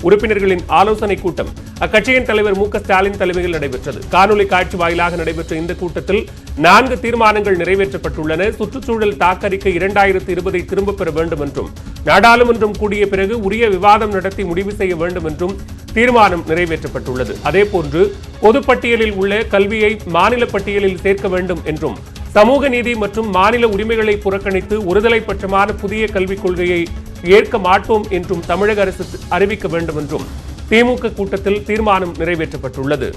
உறுப்பினர்களின் ஆலோசனைக் கூட்டம் அக்கட்சியின் தலைவர் மு.க. ஸ்டாலின் தலைமையில் நடைபெற்றது. காணொலி காட்சி வாயிலாக நடைபெற்ற இந்த கூட்டத்தில் 4 தீர்மானங்கள் நிறைவேற்றப்பட்டுள்ளன. சுற்றுச்சூழல் தாக்கறிக்கை 2020 திரும்பப் பெற வேண்டும் என்றும், நாடாளுமன்றம் கூடிய பிறகு உரிய விவாதம் நடத்தி முடிவு செய்ய வேண்டும் என்றும் தீர்மானம் நிறைவேற்றப்பட்டுள்ளது. அதேபோன்று பொதுப்பட்டியலில் உள்ள கல்வியை மாநில பட்டியலில் சேர்க்க வேண்டும் என்றும், சமூக நீதி மற்றும் மாநில உரிமைகளை புறக்கணித்து ஒருதலை பட்சமான புதிய கல்விக் கொள்கையை ஏற்க மாட்டோம் என்றும் தமிழக அரசு அறிவிக்க வேண்டும் என்றும் திமுக கூட்டத்தில் தீர்மானம் நிறைவேற்றப்பட்டுள்ளது.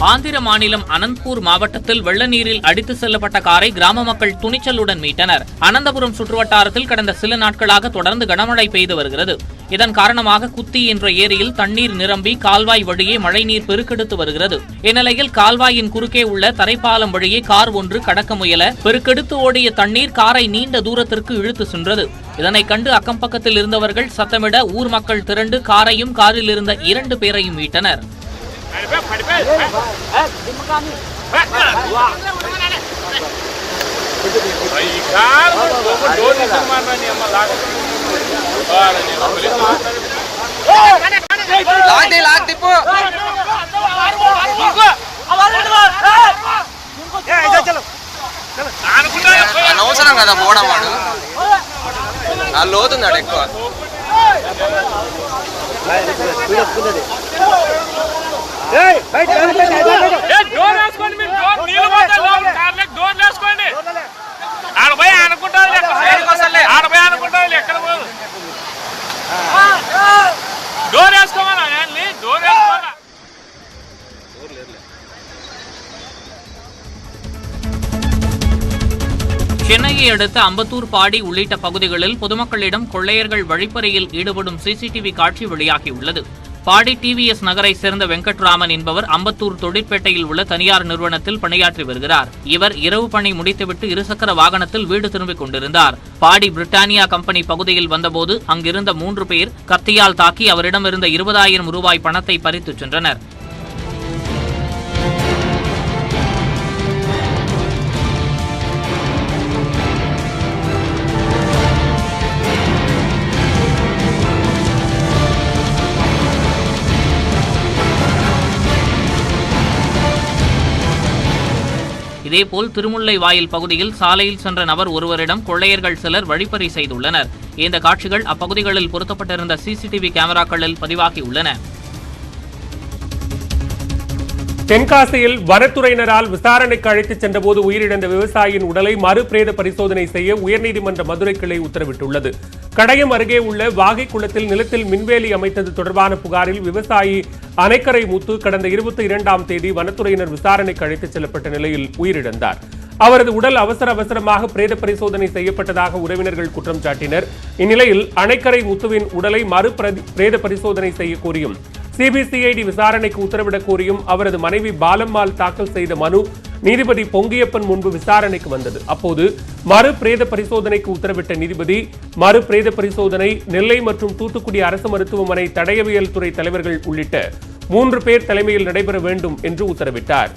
ஆந்திர மாநிலம் அனந்த்பூர் மாவட்டத்தில் வெள்ள நீரில் அடித்து செல்லப்பட்ட காரை கிராம மக்கள் துணிச்சலுடன் மீட்டனர். அனந்தபுரம் சுற்றுவட்டாரத்தில் கடந்த சில நாட்களாக தொடர்ந்து கனமழை பெய்து வருகிறது. இதன் காரணமாக குத்தி என்ற ஏரியில் தண்ணீர் நிரம்பி கால்வாய் வழியே மழைநீர் பெருக்கெடுத்து வருகிறது. இந்நிலையில் கால்வாயின் குறுக்கே உள்ள தரைப்பாலம் வழியே கார் ஒன்று கடக்க முயல பெருக்கெடுத்து ஓடிய தண்ணீர் காரை நீண்ட தூரத்திற்கு இழுத்து சென்றது. இதனை கண்டு அக்கம் பக்கத்தில் இருந்தவர்கள் சத்தமிட ஊர் மக்கள் திரண்டு காரையும் காரில் இருந்த 2 பேரையும் மீட்டனர். అనవసరం కదా పోవడం, వాడు ఆ లోతున్నాడు ఎక్కువ. சென்னையை அடுத்த அம்பத்தூர், பாடி உள்ளிட்ட பகுதிகளில் பொதுமக்களிடம் கொள்ளையர்கள் வழிப்பறியில் ஈடுபடும் சிசிடிவி காட்சி வெளியாகியுள்ளது. பாடி டிவிஎஸ் நகரை சேர்ந்த வெங்கட்ராமன் என்பவர் அம்பத்தூர் தொழிற்பேட்டையில் உள்ள தனியார் நிறுவனத்தில் பணியாற்றி வருகிறார். இவர் இரவு பணி முடித்துவிட்டு இருசக்கர வாகனத்தில் வீடு திரும்பிக் கொண்டிருந்தார். பாடி பிரிட்டானியா கம்பெனி பகுதியில் வந்தபோது அங்கிருந்த 3 பேர் கத்தியால் தாக்கி அவரிடமிருந்த 20,000 ரூபாய் பணத்தை பறித்துச் சென்றனர். இதேபோல் திருமுல்லை வாயில் பகுதியில் சாலையில் சென்ற நபர் ஒருவரிடம் கொள்ளையர்கள் சிலர் வழிப்பறி செய்துள்ளனர். இந்த காட்சிகள் அப்பகுதிகளில் பொருத்தப்பட்டிருந்த சிசிடிவி கேமராக்களில் பதிவாகியுள்ளன. தென்காசியில் வனத்துறையினரால் விசாரணைக்கு அழைத்துச் சென்றபோது உயிரிழந்த விவசாயியின் உடலை மறுபிரேத பரிசோதனை செய்ய உயர்நீதிமன்ற மதுரை கிளை உத்தரவிட்டுள்ளது. கடையம் அருகே உள்ள வாகை குளத்தில் நிலத்தில் மின்வேலி அமைத்தது தொடர்பான புகாரில் விவசாயி அணைக்கரை முத்து கடந்த 22ஆம் தேதி வனத்துறையினர் விசாரணைக்கு அழைத்துச் செல்லப்பட்ட நிலையில் உயிரிழந்தார். அவரது உடல் அவசரமாக பிரேத பரிசோதனை செய்யப்பட்டதாக உறவினர்கள் குற்றம் சாட்டினர். இந்நிலையில் அணைக்கரை முத்துவின் உடலை பிரேத பரிசோதனை செய்ய கோரியும் சிபிசிஐடி விசாரணைக்கு உத்தரவிடக் கோரியும் அவரது மனைவி பாலம்மாள் தாக்கல் செய்த மனு நீதிபதி பொங்கியப்பன் முன்பு விசாரணைக்கு வந்தது. அப்போது மறு பிரேத பரிசோதனைக்கு உத்தரவிட்ட நீதிபதி மறு பிரேத பரிசோதனை நெல்லை மற்றும் தூத்துக்குடி அரசு மருத்துவமனை தடயவியல் துறை தலைவர்கள் உள்ளிட்ட 3 பேர் தலைமையில் நடைபெற வேண்டும் என்று உத்தரவிட்டார்.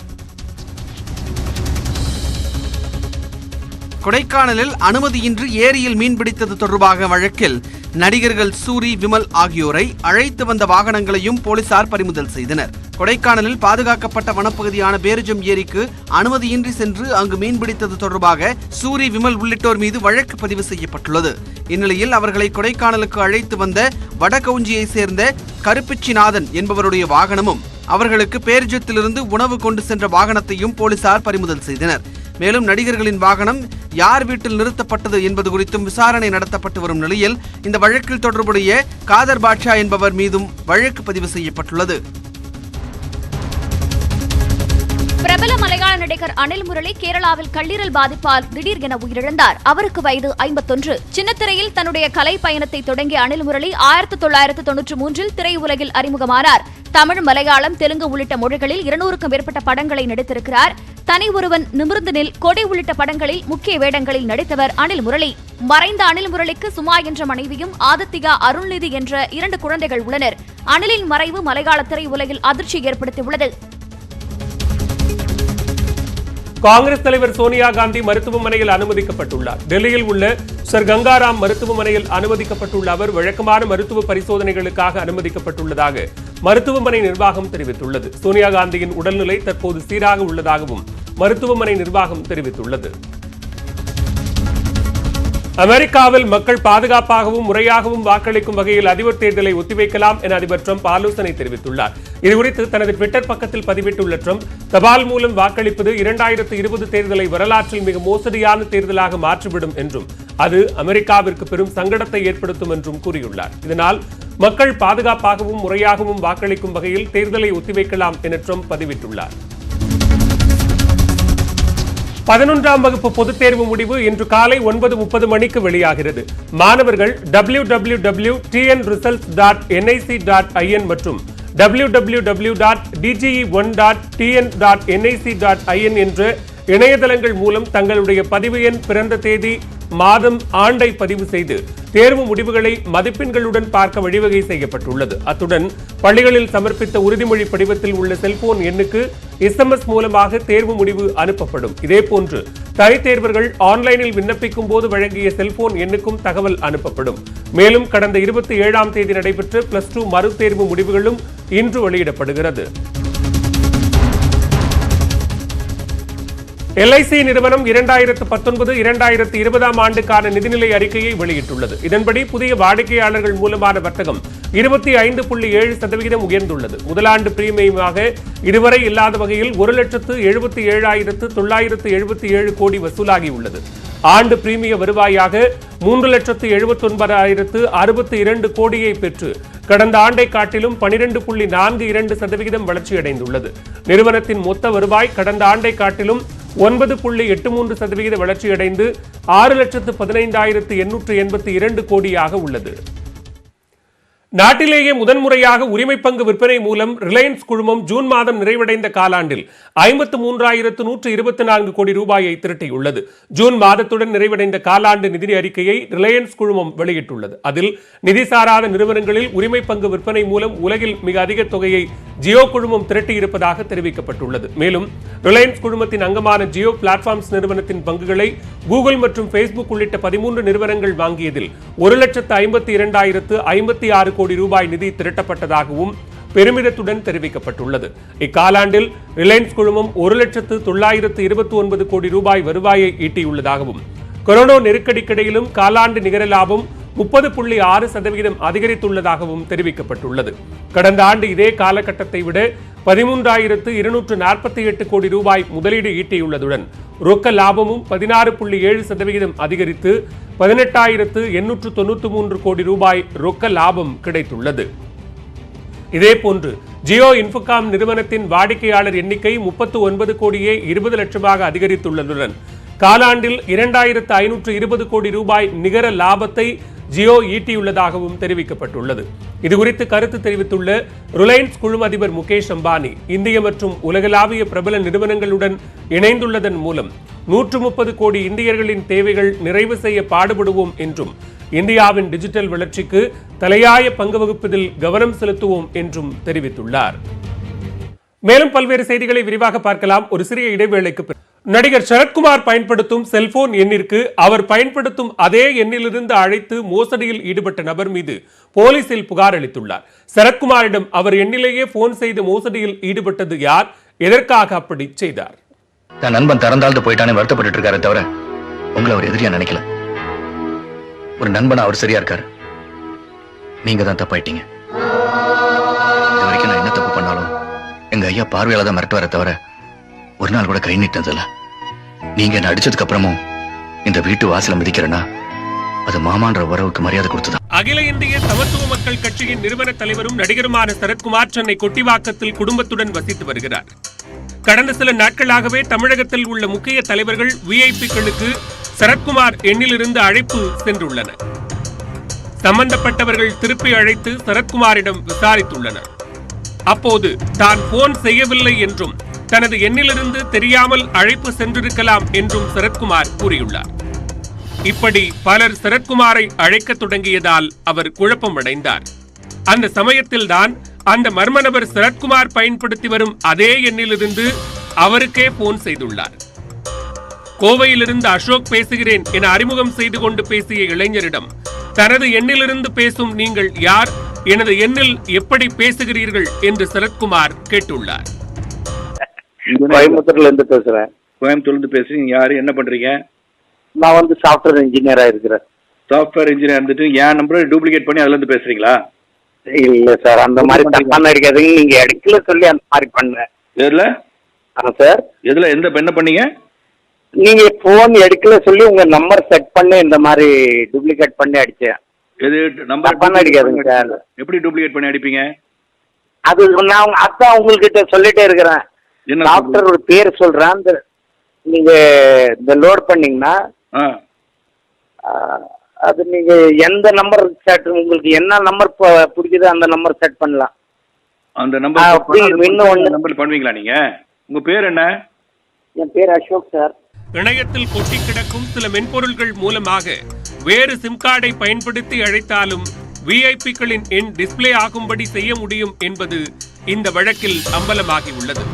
கொடைக்கானலில் அனுமதியின்றி ஏரியில் மீன்பிடித்தது தொடர்பாக வழக்கில் நடிகர்கள் சூரி, விமல் ஆகியோரை அழைத்து வந்த வாகனங்களையும் போலீசார் பறிமுதல் செய்தனர். கொடைக்கானலில் பாதுகாக்கப்பட்ட வனப்பகுதியான பேரிஜம் ஏரிக்கு அனுமதியின்றி சென்று அங்கு மீன்பிடித்தது தொடர்பாக சூரி, விமல் உள்ளிட்டோர் மீது வழக்கு பதிவு செய்யப்பட்டுள்ளது. இந்நிலையில் அவர்களை கொடைக்கானலுக்கு அழைத்து வந்த வடகவுஞ்சியை சேர்ந்த கருப்பிச்சிநாதன் என்பவருடைய வாகனமும் அவர்களுக்கு பேரிஜத்திலிருந்து உணவு கொண்டு சென்ற வாகனத்தையும் போலீசார் பறிமுதல் செய்தனர். மேலும் நடிகர்களின் வாகனம் யார் வீட்டில் நிறுத்தப்பட்டது என்பது குறித்தும் விசாரணை நடத்தப்பட்டு வரும் நிலையில் இந்த வழக்கில் தொடர்புடைய காதர் பாட்ஷா என்பவர் மீதும் வழக்கு பதிவு செய்யப்பட்டுள்ளது. பிரபல மலையாள நடிகர் அனில் முரளி கேரளாவில் கல்லீரல் பாதிப்பால் திடீர் என உயிரிழந்தார். அவருக்கு வயது 51. சின்னத்திரையில் தன்னுடைய கலை பயணத்தை தொடங்கிய அனில் முரளி 1993 திரையுலகில் அறிமுகமானார். தமிழ், மலையாளம், தெலுங்கு உள்ளிட்ட மொழிகளில் 200க்கும் மேற்பட்ட படங்களை நடித்திருக்கிறார். தனி ஒருவன், நிமிர்ந்து நில், கொடை உள்ளிட்ட படங்களில் முக்கிய வேடங்களில் நடித்தவர் அனில் முரளி. மறைந்த அனில் முரளிக்கு சுமா என்ற மனைவியும் ஆதித்யா, அருள்நிதி என்ற 2 குழந்தைகள் உள்ளனர். அனிலின் மறைவு மலையாள திரையுலகில் அதிர்ச்சி ஏற்படுத்தியுள்ளது. காங்கிரஸ் தலைவர் சோனியா காந்தி மருத்துவமனையில் அனுமதிக்கப்பட்டுள்ளார். டெல்லியில் உள்ள சர் கங்காராம் மருத்துவமனையில் அனுமதிக்கப்பட்டுள்ள அவர் வழக்கமான மருத்துவ பரிசோதனைகளுக்காக அனுமதிக்கப்பட்டுள்ளதாக மருத்துவமனை நிர்வாகம் தெரிவித்துள்ளது. சோனியா காந்தியின் உடல்நிலை தற்போது சீராக உள்ளதாகவும் மருத்துவமனை நிர்வாகம் தெரிவித்துள்ளது. அமெரிக்காவில் மக்கள் பாதுகாப்பாகவும் முறையாகவும் வாக்களிக்கும் வகையில் அதிபர் தேர்தலை ஒத்திவைக்கலாம் என அதிபர் ட்ரம்ப் ஆலோசனை தெரிவித்துள்ளார். இதுகுறித்து தனது ட்விட்டர் பக்கத்தில் பதிவிட்டுள்ள ட்ரம்ப், தபால் மூலம் வாக்களிப்பது 2020 தேர்தலை வரலாற்றில் மிக மோசடியான தேர்தலாக மாற்றிவிடும் என்றும் அது அமெரிக்காவிற்கு பெரும் சங்கடத்தை ஏற்படுத்தும் என்றும் கூறியுள்ளார். இதனால் மக்கள் பாதுகாப்பாகவும் முறையாகவும் வாக்களிக்கும் வகையில் தேர்தலை ஒத்திவைக்கலாம் என ட்ரம்ப் பதிவிட்டுள்ளார். 11ஆம் வகுப்பு பொதுத் தேர்வு முடிவு இன்று காலை 9:30 மணிக்கு வெளியாகிறது. மாணவர்கள் www.tnresults.nic.in மற்றும் www.dge1.tn.nic.in என்ற இணையதளங்கள் மூலம் தங்களுடைய பதிவு எண், பிறந்த தேதி, மாதம், ஆண்டை பதிவு செய்து தேர்வு முடிவுகளை மதிப்பெண்களுடன் பார்க்க வழிவகை செய்யப்பட்டுள்ளது. அத்துடன் பள்ளிகளில் சமர்ப்பித்த உறுதிமொழி படிவத்தில் உள்ள செல்போன் எண்ணுக்கு SMS மூலமாக தேர்வு முடிவு அனுப்பப்படும். இதேபோன்று தனித் தேர்வர்கள் ஆன்லைனில் விண்ணப்பிக்கும் போது வழங்கிய செல்போன் எண்ணுக்கும் தகவல் அனுப்பப்படும். மேலும் கடந்த 27ஆம் தேதி நடைபெற்ற +2 மறுதேர்வு முடிவுகளும் இன்று வெளியிடப்படுகிறது. LIC நிறுவனம் 2019-2020 ஆண்டுக்கான நிதிநிலை அறிக்கையை வெளியிட்டுள்ளது. இதன்படி புதிய வாடிக்கையாளர்கள் மூலமான வர்த்தகம் 25.7% உயர்ந்துள்ளது. முதலாண்டு பிரீமியமாக இதுவரை இல்லாத வகையில் 1,77,977 கோடி வசூலாகியுள்ளது. ஆண்டு பிரீமிய வருவாயாக 3,79,062 கோடியை பெற்று கடந்த ஆண்டை காட்டிலும் 12.42% வளர்ச்சியடைந்துள்ளது. நிறுவனத்தின் மொத்த வருவாய் கடந்த ஆண்டை காட்டிலும் 9.83% வளர்ச்சியடைந்து 6,15,882 கோடியாக உள்ளது. நாட்டிலேயே முதன்முறையாக உரிமை பங்கு விற்பனை மூலம் ரிலையன்ஸ் குழுமம் ஜூன் மாதம் நிறைவடைந்த காலாண்டில் 53,124 கோடி ரூபாயை திரட்டியுள்ளது. ஜூன் மாதத்துடன் நிறைவடைந்த காலாண்டு நிதி அறிக்கையை ரிலையன்ஸ் குழுமம் வெளியிட்டுள்ளது. அதில் நிதி சாராத நிறுவனங்களில் உரிமை பங்கு விற்பனை மூலம் உலகில் மிக அதிக தொகையை ஜியோ குழுமம் திரட்டியிருப்பதாக தெரிவிக்கப்பட்டுள்ளது. மேலும் ரிலையன்ஸ் குழுமத்தின் அங்கமான ஜியோ பிளாட்ஃபார்ம்ஸ் நிறுவனத்தின் பங்குகளை கூகுள் மற்றும் Facebook உள்ளிட்ட 13 நிறுவனங்கள் வாங்கியதில் 1,52,056 கோடி ரூபாய் நிதி திரட்டப்பட்டதாகவும் பெருமிதத்துடன் தெரிவிக்கப்பட்டுள்ளது. இக்காலாண்டில் ரிலையன்ஸ் குழுமம் 1,929 கோடி ரூபாய் வருவாயை ஈட்டியுள்ளதாகவும் கொரோனா நெருக்கடிக்கிடையிலும் காலாண்டு நிகர லாபம் 30.6% அதிகரித்துள்ளதாகவும் தெரிவிக்கப்பட்டுள்ளது. கடந்த ஆண்டு இதே காலகட்டத்தை விட 13,248 கோடி ரூபாய் முதலீடு ஈட்டியுள்ளதுடன் ரொக்க லாபமும் 16.7% அதிகரித்து 18,893 கோடி ரூபாய் ரொக்க லாபம் கிடைத்துள்ளது. இதேபோன்று ஜியோ இன்ஃபோகாம் நிறுவனத்தின் வாடிக்கையாளர் எண்ணிக்கை 39 கோடியே 20 லட்சமாக அதிகரித்துள்ளதுடன் காலாண்டில் 2,520 கோடி ரூபாய் நிகர லாபத்தை ஜியோ ஈட்டியுள்ளதாகவும் தெரிவிக்கப்பட்டுள்ளது. இதுகுறித்து கருத்து தெரிவித்துள்ள ரிலையன்ஸ் குழும அதிபர் முகேஷ் அம்பானி, இந்திய மற்றும் உலகளாவிய பிரபல நிறுவனங்களுடன் இணைந்துள்ளதன் மூலம் 130 கோடி இந்தியர்களின் தேவைகள் நிறைவு செய்ய பாடுபடுவோம் என்றும், இந்தியாவின் டிஜிட்டல் வளர்ச்சிக்கு தலையாய பங்கு வகிப்பதில் கவனம் செலுத்துவோம் என்றும் தெரிவித்துள்ளார். மேலும் பல்வேறு செய்திகளை விரிவாக பார்க்கலாம். ஒரு சிறிய இடைவேளைக்கு பிறகு நடிகர் சரத்குமார் பயன்படுத்தும் செல்போன் எண்ணிற்கு அவர் பயன்படுத்தும் அதே எண்ணிலிருந்து அழைத்து மோசடியில் ஈடுபட்ட நபர் மீது போலீசில் புகார் அளித்துள்ளார். சரத்குமாரிடம் அவர் எண்ணிலேயே போன் செய்து மோசடியில் ஈடுபட்டது யார், எதற்காக அப்படி செய்தார்? தன் நண்பன் திறந்தாழ்ந்து போயிட்டானே வருத்தப்பட்டு இருக்காரு தவிர உங்களை அவர் எதிரியா நினைக்கல. ஒரு நண்பன் அவர் சரியா இருக்காரு, நீங்க தான் தப்பாயிட்டீங்க. இது வரைக்கும் நான் என்ன தப்பு பண்ணாலும் எங்க ஐயா பார்வையால தான் மிரட்டுவார தவிர ஒரு நாள் கூட கை நீட்டதில்ல. நீங்க என்ன அடிச்சதுக்கு அப்புறமும் இந்த வீட்டு வாசல மிதிக்கிறேன்னா அது மாமான்ற உறவுக்கு மரியாதை கொடுத்துதான். அகில இந்திய சமத்துவ மக்கள் கட்சியின் நிறுவன தலைவரும் நடிகருமான சரத்குமார் சென்னை கொட்டிவாக்கத்தில் குடும்பத்துடன் வசித்து வருகிறார். கடந்த சில நாட்களாகவே தமிழகத்தில் உள்ள முக்கிய தலைவர்கள், விஐபிக்களுக்கு சரத்குமார் எண்ணிலிருந்து அழைப்பு சென்றுள்ளன. சம்பந்தப்பட்டவர்கள் திருப்பி அழைத்து சரத்குமாரிடம் விசாரித்துள்ளனர். அப்போது தான் போன் செய்யவில்லை என்றும், தனது எண்ணிலிருந்து தெரியாமல் அழைப்பு சென்றிருக்கலாம் என்றும் சரத்குமார் கூறியுள்ளார். இப்படி பலர் சரத்குமாரை அழைக்க தொடங்கியதால் அவர் குழப்பமடைந்தார். அந்த சமயத்தில்தான் அந்த மர்ம நபர் சரத்குமார் பயன்படுத்தி வரும் அதே எண்ணிலிருந்து அவருக்கே போன் செய்துள்ளார். கோவையிலிருந்து அசோக் பேசுகிறேன் என அறிமுகம் செய்து கொண்டு பேசிய இளைஞரிடம், தனது எண்ணிலிருந்து பேசும் நீங்கள் யார், எனது எண்ணில் எப்படி பேசுகிறீர்கள் என்று சரத்குமார் கேட்டுள்ளார். கோயம்புத்தூர்ல இருந்து பேசுறேன். கோயம்புத்தூர்ல இருந்து பேசுறீங்க, யாரு, என்ன பண்றீங்க? நான் வந்து சாஃப்ட்வேர் இன்ஜினியரா இருக்கிறேன். சாஃப்ட்வேர் இன்ஜினியர் இருந்துட்டு என் நம்பரை டூப்ளிகேட் பண்ணி அதுல இருந்து பேசுறீங்களா? இல்ல சார், அந்த மாதிரி தப்பான இருக்காதுங்க. நீங்க எடுக்கல சொல்லி அந்த மாதிரி பண்ணேன். எதுல சார்? எதுல என்ன பண்ணீங்க? நீங்க போன் எடுக்கல சொல்லி உங்க நம்பர் செட் பண்ணி இந்த மாதிரி டூப்ளிகேட் பண்ணி அடிச்சேன். எது நம்பர் பண்ண அடிக்காதுங்க சார். எப்படி டூப்ளிகேட் பண்ணி அடிப்பீங்க? அது நான் அதான் உங்ககிட்ட சொல்லிட்டே இருக்கிறேன். டாக்டர் ஒரு பேர் சொல்றேன், அந்த நீங்க இந்த லோட் பண்ணீங்கன்னா அது நீங்க எந்த நம்பர் செட், உங்களுக்கு என்ன நம்பர் பிடிக்குதோ அந்த நம்பர் செட் பண்ணலாம். அந்த நம்பர் இன்னும் நம்பர் பண்ணுவீங்களா நீங்க? உங்க பேர் என்ன? என் பேர் அசோக் சார். இணையத்தில் கொட்டி கிடக்கும் சில மென்பொருள்கள் மூலமாக வேறு சிம் கார்டை பயன்படுத்தி அழைத்தாலும் விஐபிக்களின் எண் டிஸ்பிளே ஆகும்படி செய்ய முடியும் என்பது இந்த வழக்கில் அம்பலமாகியுள்ளது.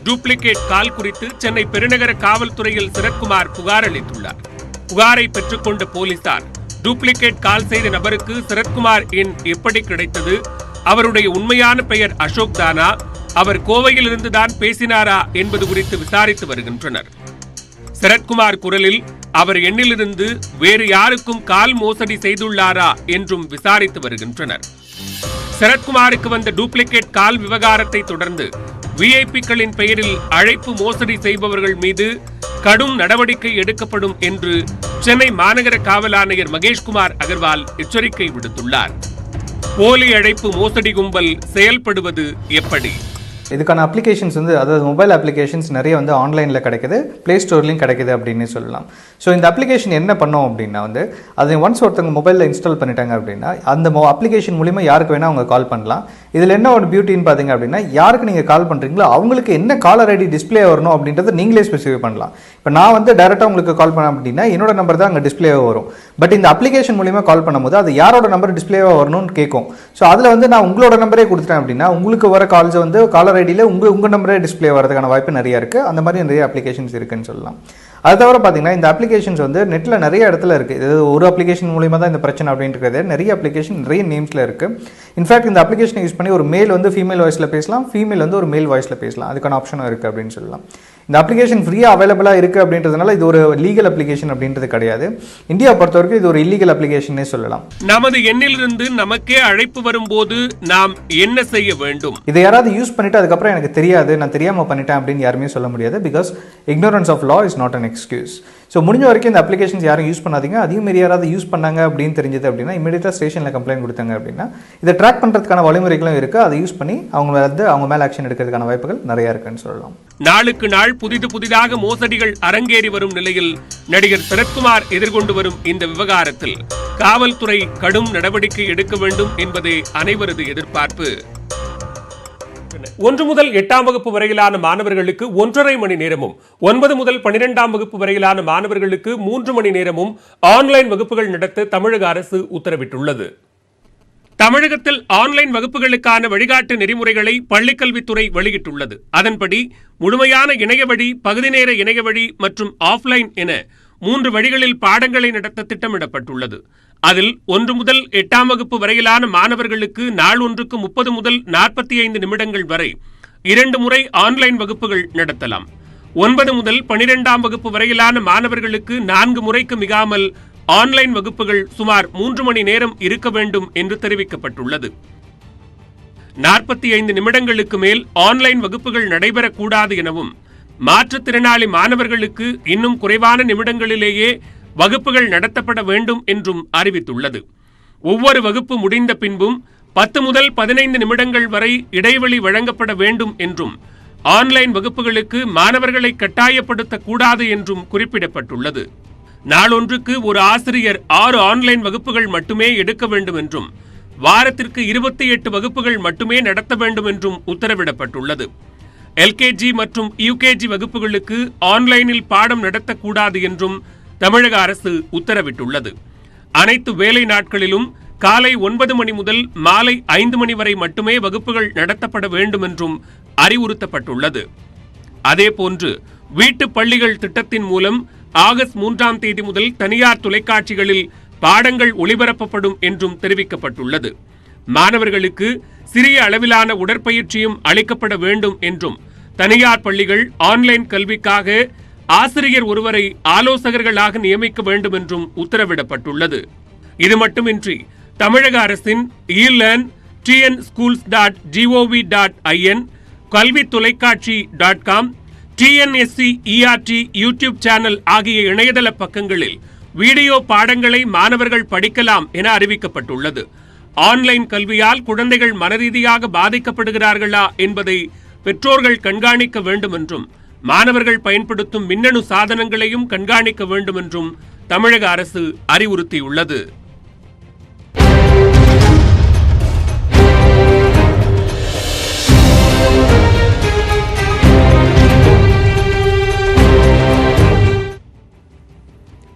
டூப்ளிகேட் கால் குறித்து சென்னை பெருநகர காவல்துறையில் சரத்குமார் புகார் அளித்துள்ளார். புகாரை பெற்றுக்கொண்ட போலீசார் டூப்ளிகேட் கால் செய்த நபருக்கு சரத்குமார் எண் எப்படி கிடைத்தது, அவருடைய உண்மையான பெயர் அசோக் தானா, அவர் கோவையில் இருந்துதான் பேசினாரா என்பது குறித்து விசாரித்து வருகின்றனர். சரத்குமார் குரலில் அவர் எண்ணிலிருந்து வேறு யாருக்கும் கால் மோசடி செய்துள்ளாரா என்றும் விசாரித்து வருகின்றனர். சரத்குமாருக்கு வந்த டூப்ளிகேட் கால் விவகாரத்தை தொடர்ந்து விஐபிக்களின் பெயரில் அழைப்பு மோசடி செய்பவர்கள் மீது கடும் நடவடிக்கை எடுக்கப்படும் என்று சென்னை மாநகர காவல் ஆணையர் மகேஷ்குமார் அகர்வால் எச்சரிக்கை விடுத்துள்ளார். போலி அழைப்பு மோசடி கும்பல் செயல்படுவது எப்படி? இதுக்கான அப்ளிகேஷன்ஸ் வந்து, அதாவது மொபைல் அப்ளிகேஷன்ஸ் நிறைய வந்து ஆன்லைனில் கிடைக்குது, ப்ளே ஸ்டோர்லையும் கிடைக்குது அப்படின்னு சொல்லலாம். ஸோ இந்த அப்ளிகேஷன் என்ன பண்ணோம் அப்படின்னா வந்து, அது ஒன்ஸ் ஒருத்தவங்க மொபைலில் இன்ஸ்டால் பண்ணிட்டாங்க அப்படின்னா அந்த அப்ளிகேஷன் மூலிமா யாருக்கு வேணால் அவங்க கால் பண்ணலாம். இதில் என்ன ஒரு பியூட்டின்னு பார்த்தீங்க அப்படின்னா, யாருக்கு நீங்கள் கால் பண்ணுறீங்களோ அவங்களுக்கு என்ன காலர் ஐடி டிஸ்பிளே வரணும் அப்படின்றத நீங்களே ஸ்பெசிஃபை பண்ணலாம். இப்போ நான் வந்து டேரெக்டாக உங்களுக்கு கால் பண்ணேன் அப்படின்னா என்னோட நம்பர் தான் அங்கே டிஸ்பிளேவாக வரும். பட் இந்த அப்ளிகேஷன் மூலிமா கால் பண்ணும்போது அது யாரோட நம்பர் டிஸ்பிளேவாக வரணும்னு கேட்கும். ஸோ அதில் வந்து நான் உங்களோட நம்பரே கொடுத்துட்டேன் அப்படின்னா உங்களுக்கு வர கால்ஸ் வந்து காலர் ஐடியில் உங்கள் நம்பரே டிஸ்பிளே வரதுக்கான வாய்ப்பு நிறைய இருக்குது. அந்த மாதிரி நிறைய அப்ளிகேஷன்ஸ் இருக்குன்னு சொல்லலாம். அது தவிர பார்த்தீங்கன்னா இந்த அப்ளிகேஷன்ஸ் வந்து நெட்டில் நிறைய இடத்துல இருக்குது. இது ஒரு அப்ளிகேஷன் மூலிமா தான் இந்த பிரச்சனை அப்படின்றது நிறைய அப்ளிகேஷன் நிறைய நேம்ஸில் இருக்குது. இன்ஃபேக்ட் இந்த அப்ளிகேஷனை யூஸ் பண்ணி ஒரு மேல் வந்து ஃபீமேல் வாய்ஸில் பேசலாம், ஃபீமேல் வந்து ஒரு மேல் வாய்ஸில் பேசலாம். அதுக்கான ஆப்ஷனும் இருக்குது அப்படின்னு சொல்லலாம். இந்த அப்ளிகேஷன் ஃப்ரீயாக அவைலபிளாக இருக்குது அப்படின்றதுனால இது ஒரு லீகல் அப்ளிகேஷன் அப்படின்றது கிடையாது. இந்தியா பொறுத்த வரைக்கும் இது ஒரு இல்லீகல் அப்ளிகேஷனே சொல்லலாம். நமது எண்ணிலிருந்து நமக்கே அழைப்பு வரும்போது நாம் என்ன செய்ய வேண்டும்? இதை யாராவது யூஸ் பண்ணிட்டு அதுக்கப்புறம் எனக்கு தெரியாது, நான் தெரியாமல் பண்ணிட்டேன் அப்படின்னு யாருமே சொல்ல முடியாது. Because ignorance of law is not an excuse. So முடிஞ்ச வரைக்கும் இந்த அப்ளிகேஷன்ஸ் யாரும் யூஸ் பண்ணாதீங்க. அதையும் மீறி யாராவது யூஸ் பண்ணாங்க அப்படின்னு தெரிஞ்சது அப்படின்னா இமீடியட்டாக ஸ்டேஷனில் கம்ப்ளைண்ட் கொடுத்தாங்க அப்படின்னா இதை ட்ராக் பண்ணுறதுக்கான வழிமுறைகளும் இருக்குது. அதை யூஸ் பண்ணி அவங்க மேலே ஆக்ஷன் எடுக்கிறதுக்கான வாய்ப்புகள் நிறையா இருக்குன்னு சொல்லலாம். நாளுக்கு நாள் புதிதாக மோசடிகள் அரங்கேறி வரும் நிலையில் நடிகர் சரத்குமார் எதிர்கொண்டு வரும் இந்த விவகாரத்தில் காவல்துறை கடும் நடவடிக்கை எடுக்க வேண்டும் என்பதே அனைவரது எதிர்பார்ப்பு. 1 முதல் 8ஆம் வகுப்பு வரையிலான மாணவர்களுக்கு 1.5 மணி நேரமும் 9 முதல் 12ஆம் வகுப்பு வரையிலான மாணவர்களுக்கு 3 மணி நேரமும் ஆன்லைன் வகுப்புகள் நடத்த தமிழக அரசு உத்தரவிட்டுள்ளது. தமிழகத்தில் ஆன்லைன் வகுப்புகளுக்கான வழிகாட்டு நெறிமுறைகளை பள்ளிக்கல்வித்துறை வெளியிட்டுள்ளது. அதன்படி முழுமையான இணையவழி, பகுதி நேர இணையவழி மற்றும் ஆஃப்லைன் என 3 வழிகளில் பாடங்களை நடத்த திட்டமிடப்பட்டுள்ளது. அதில் 1 முதல் 8ஆம் வகுப்பு வரையிலான மாணவர்களுக்கு நாள் ஒன்றுக்கு 30 முதல் 45 நிமிடங்கள் வரை 2 முறை ஆன்லைன் வகுப்புகள் நடத்தலாம். 9 முதல் 12ஆம் வகுப்பு வரையிலான மாணவர்களுக்கு 4 முறைக்கு மிகாமல் ஆன்லைன் வகுப்புகள் சுமார் 3 மணி நேரம் இருக்க வேண்டும் என்று தெரிவிக்கப்பட்டுள்ளது. 45 நிமிடங்களுக்கு மேல் ஆன்லைன் வகுப்புகள் நடைபெறக்கூடாது எனவும், மாற்றுத்திறனாளி மாணவர்களுக்கு இன்னும் குறைவான நிமிடங்களிலேயே வகுப்புகள் நடத்தப்பட வேண்டும் என்றும் அறிவித்துள்ளது. ஒவ்வொரு வகுப்பு முடிந்த பின்பும் 10 முதல் 15 நிமிடங்கள் வரை இடைவெளி வழங்கப்பட வேண்டும் என்றும், ஆன்லைன் வகுப்புகளுக்கு மாணவர்களை கட்டாயப்படுத்தக்கூடாது என்றும் குறிப்பிடப்பட்டுள்ளது. நாளொன்றுக்கு ஒரு ஆசிரியர் 6 ஆன்லைன் வகுப்புகள் மட்டுமே எடுக்க வேண்டும் என்றும், வாரத்திற்கு 28 வகுப்புகள் மட்டுமே நடத்த வேண்டும் என்றும் உத்தரவிடப்பட்டுள்ளது. எல்கேஜி மற்றும் யுகேஜி வகுப்புகளுக்கு ஆன்லைனில் பாடம் நடத்தக்கூடாது என்றும் தமிழக அரசு உத்தரவிட்டுள்ளது. அனைத்து வேலை நாட்களிலும் காலை 9 மணி முதல் மாலை 5 மணி வரை மட்டுமே வகுப்புகள் நடத்தப்பட வேண்டும் என்றும் அறிவுறுத்தப்பட்டுள்ளது. அதேபோன்று வீட்டு பள்ளிகள் திட்டத்தின் மூலம் ஆகஸ்ட் 3ஆம் தேதி முதல் தனியார் தொலைக்காட்சிகளில் பாடங்கள் ஒளிபரப்பப்படும் என்றும் தெரிவிக்கப்பட்டுள்ளது. மாணவர்களுக்கு சிறிய அளவிலான உடற்பயிற்சியும் அளிக்கப்பட வேண்டும் என்றும், தனியார் பள்ளிகள் ஆன்லைன் கல்விக்காக ஆசிரியர் ஒருவரை ஆலோசகர்களாக நியமிக்க வேண்டும் என்றும் உத்தரவிடப்பட்டுள்ளது. இது மட்டுமின்றி தமிழக அரசின் eLearn, tnschools.gov.in, கல்வி தொலைக்காட்சி.com, TNSC-ERT யூடியூப் சேனல் ஆகிய இணையதள பக்கங்களில் வீடியோ பாடங்களை மாணவர்கள் படிக்கலாம் என அறிவிக்கப்பட்டுள்ளது. ஆன்லைன் கல்வியால் குழந்தைகள் மனரீதியாக பாதிக்கப்படுகிறார்களா என்பதை பெற்றோர்கள் கண்காணிக்க வேண்டும் என்றும், மாணவர்கள் பயன்படுத்தும் மின்னணு சாதனங்களையும் கண்காணிக்க வேண்டும் என்றும் தமிழக அரசு அறிவுறுத்தியுள்ளது.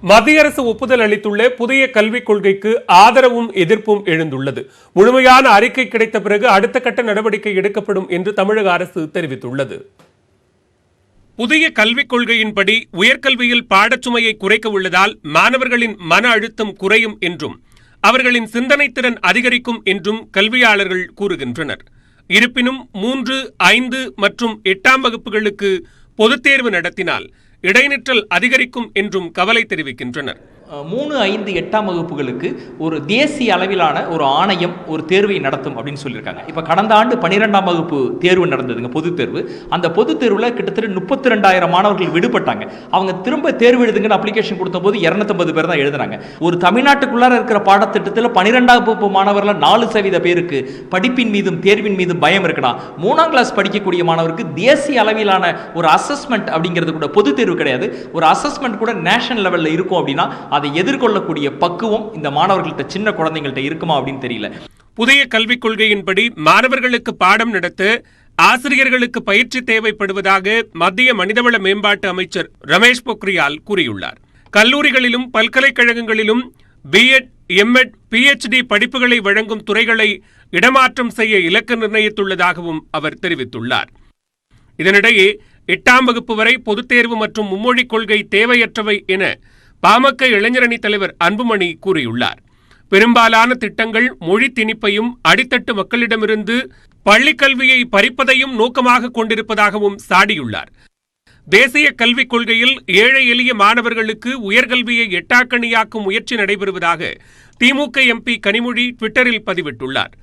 மத்திய அரசு ஒப்புதல் அளித்துள்ள புதிய கல்விக் கொள்கைக்கு ஆதரவும் எதிர்ப்பும் எழுந்துள்ளது. முழுமையான அறிக்கை கிடைத்த பிறகு அடுத்த கட்ட நடவடிக்கை எடுக்கப்படும் என்று தமிழக அரசு தெரிவித்துள்ளது. புதிய கல்விக் கொள்கையின்படி உயர்கல்வியில் பாடச்சுமையை குறைக்க உள்ளதால் மாணவர்களின் மன அழுத்தம் குறையும் என்றும், அவர்களின் சிந்தனை திறன் அதிகரிக்கும் என்றும் கல்வியாளர்கள் கூறுகின்றனர். இருப்பினும் 3, 5 மற்றும் 8ஆம் வகுப்புகளுக்கு பொதுத் தேர்வு நடத்தினால் இடைநிற்றல் அதிகரிக்கும் என்றும் கவலை தெரிவிக்கின்றனர். 3, 5, 8ஆம் வகுப்புகளுக்கு ஒரு தேசிய அளவிலான ஒரு ஆணையம் ஒரு தேர்வை நடத்தும் அப்படின்னு சொல்லியிருக்காங்க. இப்போ கடந்த ஆண்டு 12ஆம் வகுப்பு தேர்வு நடந்ததுங்க, பொதுத் தேர்வு. அந்த பொதுத் தேர்வில் கிட்டத்தட்ட 32,000 மாணவர்கள் விடுபட்டாங்க. அவங்க திரும்ப தேர்வு எழுதுங்கன்னு அப்ளிகேஷன் கொடுத்த போது 250 பேர் தான் எழுதுனாங்க. ஒரு தமிழ்நாட்டுக்குள்ளார இருக்கிற பாடத்திட்டத்தில் 12ஆம் வகுப்பு மாணவர்கள் 4% பேருக்கு படிப்பின் மீதும் தேர்வின் மீதும் பயம் இருக்குன்னா, 3ஆம் கிளாஸ் படிக்கக்கூடிய மாணவருக்கு தேசிய அளவிலான ஒரு அசஸ்மெண்ட் அப்படிங்கிறது கூட பொதுத் தேர்வு கிடையாது, ஒரு அசஸ்மெண்ட் கூட நேஷனல் லெவலில் இருக்கும் அப்படின்னா அதை எதிர்கொள்ளக்கூடிய பக்குவம் இந்த மாணவர்கள்ட்ட, சின்ன குழந்தைங்கள்ட்ட இருக்குமா அப்படின்னு தெரியல. புதிய கல்விக் கொள்கையின்படி மாணவர்களுக்கு பாடம் நடத்த ஆசிரியர்களுக்கு பயிற்சி தேவைப்படுவதாக மத்திய மனிதவள மேம்பாட்டு அமைச்சர் ரமேஷ் பொக்ரியால் கூறியுள்ளார். கல்லூரிகளிலும் பல்கலைக்கழகங்களிலும் பிஎட், எம்எட், PhD படிப்புகளை வழங்கும் துறைகளை இடமாற்றம் செய்ய இலக்கு நிர்ணயித்துள்ளதாகவும் அவர் தெரிவித்துள்ளார். இதனிடையே 8ஆம் வகுப்பு வரை பொதுத் தேர்வு மற்றும் மும்மொழிக் கொள்கை தேவையற்றவை என பாமக இளைஞரணி தலைவர் அன்புமணி கூறியுள்ளார். பெரும்பாலான திட்டங்கள் மொழி திணிப்பையும் அடித்தட்டு மக்களிடமிருந்து பள்ளிக் கல்வியை பறிப்பதையும் நோக்கமாக கொண்டிருப்பதாகவும் சாடியுள்ளார். தேசிய கல்விக் கொள்கையில் ஏழை எளிய மாணவர்களுக்கு உயர்கல்வியை எட்டாக்கணியாக்கும் முயற்சி நடைபெறுவதாக திமுக MP கனிமொழி ட்விட்டரில் பதிவிட்டுள்ளார்.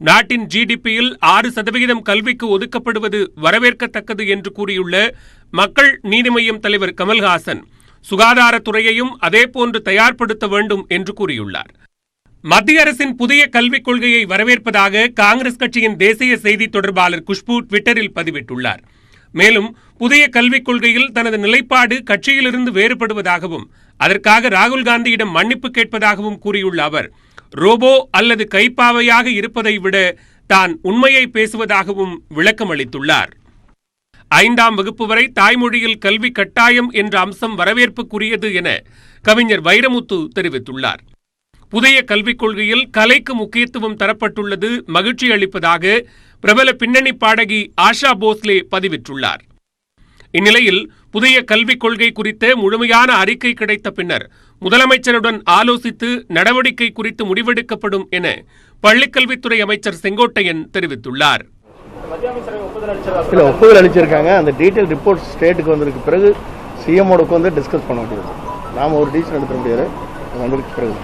நாட்டின் GDPயில் 6% கல்விக்கு ஒதுக்கப்படுவது வரவேற்கத்தக்கது என்று கூறியுள்ள மக்கள் நீதி மய்யம் தலைவர் கமல்ஹாசன், சுகாதாரத்துறையையும் அதேபோன்று தயார்படுத்த வேண்டும் என்று கூறியுள்ளார். மத்திய அரசின் புதிய கல்விக் கொள்கையை வரவேற்பதாக காங்கிரஸ் கட்சியின் தேசிய செய்தி தொடர்பாளர் குஷ்பு ட்விட்டரில் பதிவிட்டுள்ளார். மேலும் புதிய கல்விக் கொள்கையில் தனது நிலைப்பாடு கட்சியிலிருந்து வேறுபடுவதாகவும் அதற்காக ராகுல் காந்தியிடம் மன்னிப்பு கேட்பதாகவும் கூறியுள்ள அவர், ரோபோ அல்லது கைப்பாவையாக இருப்பதை விட தான் உண்மையை பேசுவதாகவும் விளக்கம் அளித்துள்ளார். 5ஆம் வகுப்பு வரை தாய்மொழியில் கல்வி கட்டாயம் என்ற அம்சம் வரவேற்புக்குரியது என கவிஞர் வைரமுத்து தெரிவித்துள்ளார். புதிய கல்விக் கொள்கையில் கலைக்கு முக்கியத்துவம் தரப்பட்டுள்ளது மகிழ்ச்சி அளிப்பதாக பிரபல பின்னணி பாடகி ஆஷா போஸ்லே பதிவிட்டுள்ளார். இந்நிலையில் புதிய கல்விக் கொள்கை குறித்த முழுமையான அறிக்கை கிடைத்த பின்னர் முதலமைச்சருடன் ஆலோசித்து நடவடிக்கை குறித்து முடிவெடுக்கப்படும் என பள்ளிக்கல்வித்துறை அமைச்சர் செங்கோட்டையன் தெரிவித்துள்ளார். ஒப்புதல் அளிச்சிருக்காங்க. அந்த டீடைல் ரிப்போர்ட் ஸ்டேட்டுக்கு வந்ததுக்கு பிறகு சிஎம்மோட வந்து டிஸ்கஸ் பண்ண முடியாது. நாம ஒரு டிசிஷன் எடுக்க முடியாது. வந்ததுக்கு பிறகு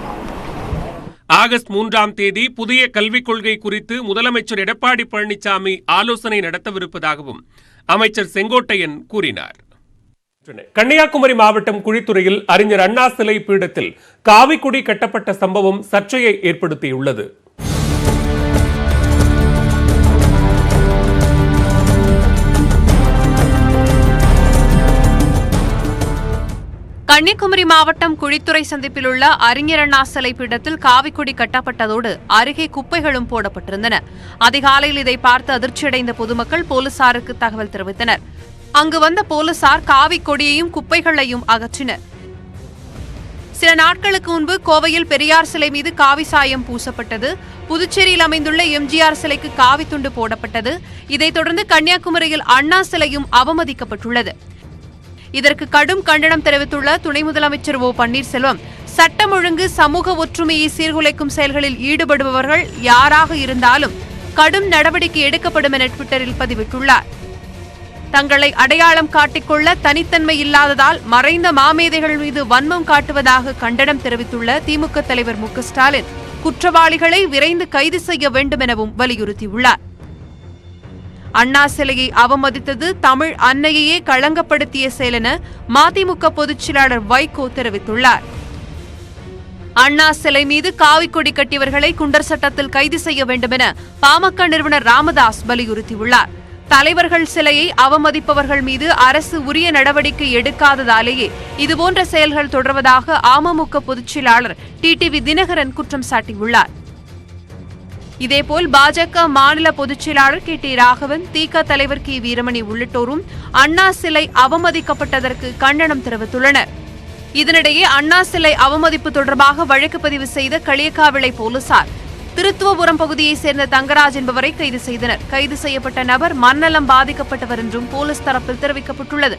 ஆகஸ்ட் 3ஆம் தேதி புதிய கல்விக் கொள்கை குறித்து முதலமைச்சர் எடப்பாடி பழனிசாமி ஆலோசனை நடத்தவிருப்பதாகவும் அமைச்சர் செங்கோட்டையன் கூறினார். கன்னியாகுமரி மாவட்டம் குழித்துறையில் அறிஞர் அண்ணா சிலை பீடத்தில் காவிக்கொடி கட்டப்பட்ட சம்பவம் சர்ச்சையை ஏற்படுத்தியுள்ளது. கன்னியாகுமரி மாவட்டம் குழித்துறை சந்திப்பில் உள்ள அறிஞர் அண்ணா சிலை பீடத்தில் காவிக்கொடி கட்டப்பட்டதோடு அருகே குப்பைகளும் போடப்பட்டிருந்தன. அதிகாலையில் இதை பார்த்து அதிர்ச்சியடைந்த பொதுமக்கள் போலீசாருக்கு தகவல் தெரிவித்தனர். அங்கு வந்த போலீசார் காவிக்கொடியையும் குப்பைகளையும் அகற்றினர். சில நாட்களுக்கு முன்பு கோவையில் பெரியார் சிலை மீது காவி சாயம் பூசப்பட்டது. புதுச்சேரியில் அமைந்துள்ள எம்ஜிஆர் சிலைக்கு காவி துண்டு போடப்பட்டது. இதைத் தொடர்ந்து கன்னியாகுமரியில் அண்ணா சிலையும் அவமதிக்கப்பட்டுள்ளது. இதற்கு கடும் கண்டனம் தெரிவித்துள்ள துணை முதலமைச்சர் ஓ பன்னீர்செல்வம், சட்டம் ஒழுங்கு சமூக ஒற்றுமையை சீர்குலைக்கும் செயல்களில் ஈடுபடுபவர்கள் யாராக இருந்தாலும் கடும் நடவடிக்கை எடுக்கப்படும் என ட்விட்டரில் பதிவிட்டுள்ளார். தங்களை அடையாளம் காட்டிக்கொள்ள தனித்தன்மை இல்லாததால் மறைந்த மாமேதைகள் மீது வன்மம் காட்டுவதாக கண்டனம் தெரிவித்துள்ள திமுக தலைவர் மு க ஸ்டாலின், குற்றவாளிகளை விரைந்து கைது செய்ய வேண்டும் எனவும் வலியுறுத்தியுள்ளார். அண்ணா சிலையை அவமதித்தது தமிழ் அன்னையையே களங்கப்படுத்திய செயல் என மதிமுக பொதுச் செயலாளர் வைகோ தெரிவித்துள்ளார். அண்ணா சிலை மீது காவிக்கொடி கட்டியவர்களை குண்டர் சட்டத்தில் கைது செய்ய வேண்டும் என பாமக நிறுவனர் ராமதாஸ் வலியுறுத்தியுள்ளார். தலைவர்கள் சிலையை அவமதிப்பவர்கள் மீது அரசு உரிய நடவடிக்கை எடுக்காததாலேயே இதுபோன்ற செயல்கள் தொடர்வதாக அமமுக பொதுச் செயலாளர் டிடிவி தினகரன் குற்றம் சாட்டியுள்ளார். இதேபோல் பாஜக மாநில பொதுச் செயலாளர் கே டி ராகவன், திக தலைவர் கே வீரமணி உள்ளிட்டோரும் அண்ணா சிலை அவமதிக்கப்பட்டதற்கு கண்டனம் தெரிவித்துள்ளனர். இதனிடையே அண்ணா சிலை அவமதிப்பு தொடர்பாக வழக்கு பதிவு செய்த களியக்காவிளை போலீசார் திருத்துவபுரம் பகுதியைச் சேர்ந்த தங்கராஜ் என்பவரை கைது செய்தனர். கைது செய்யப்பட்ட நபர் மனநலம் பாதிக்கப்பட்டவர் என்றும் போலீஸ் தரப்பில் தெரிவிக்கப்பட்டுள்ளது.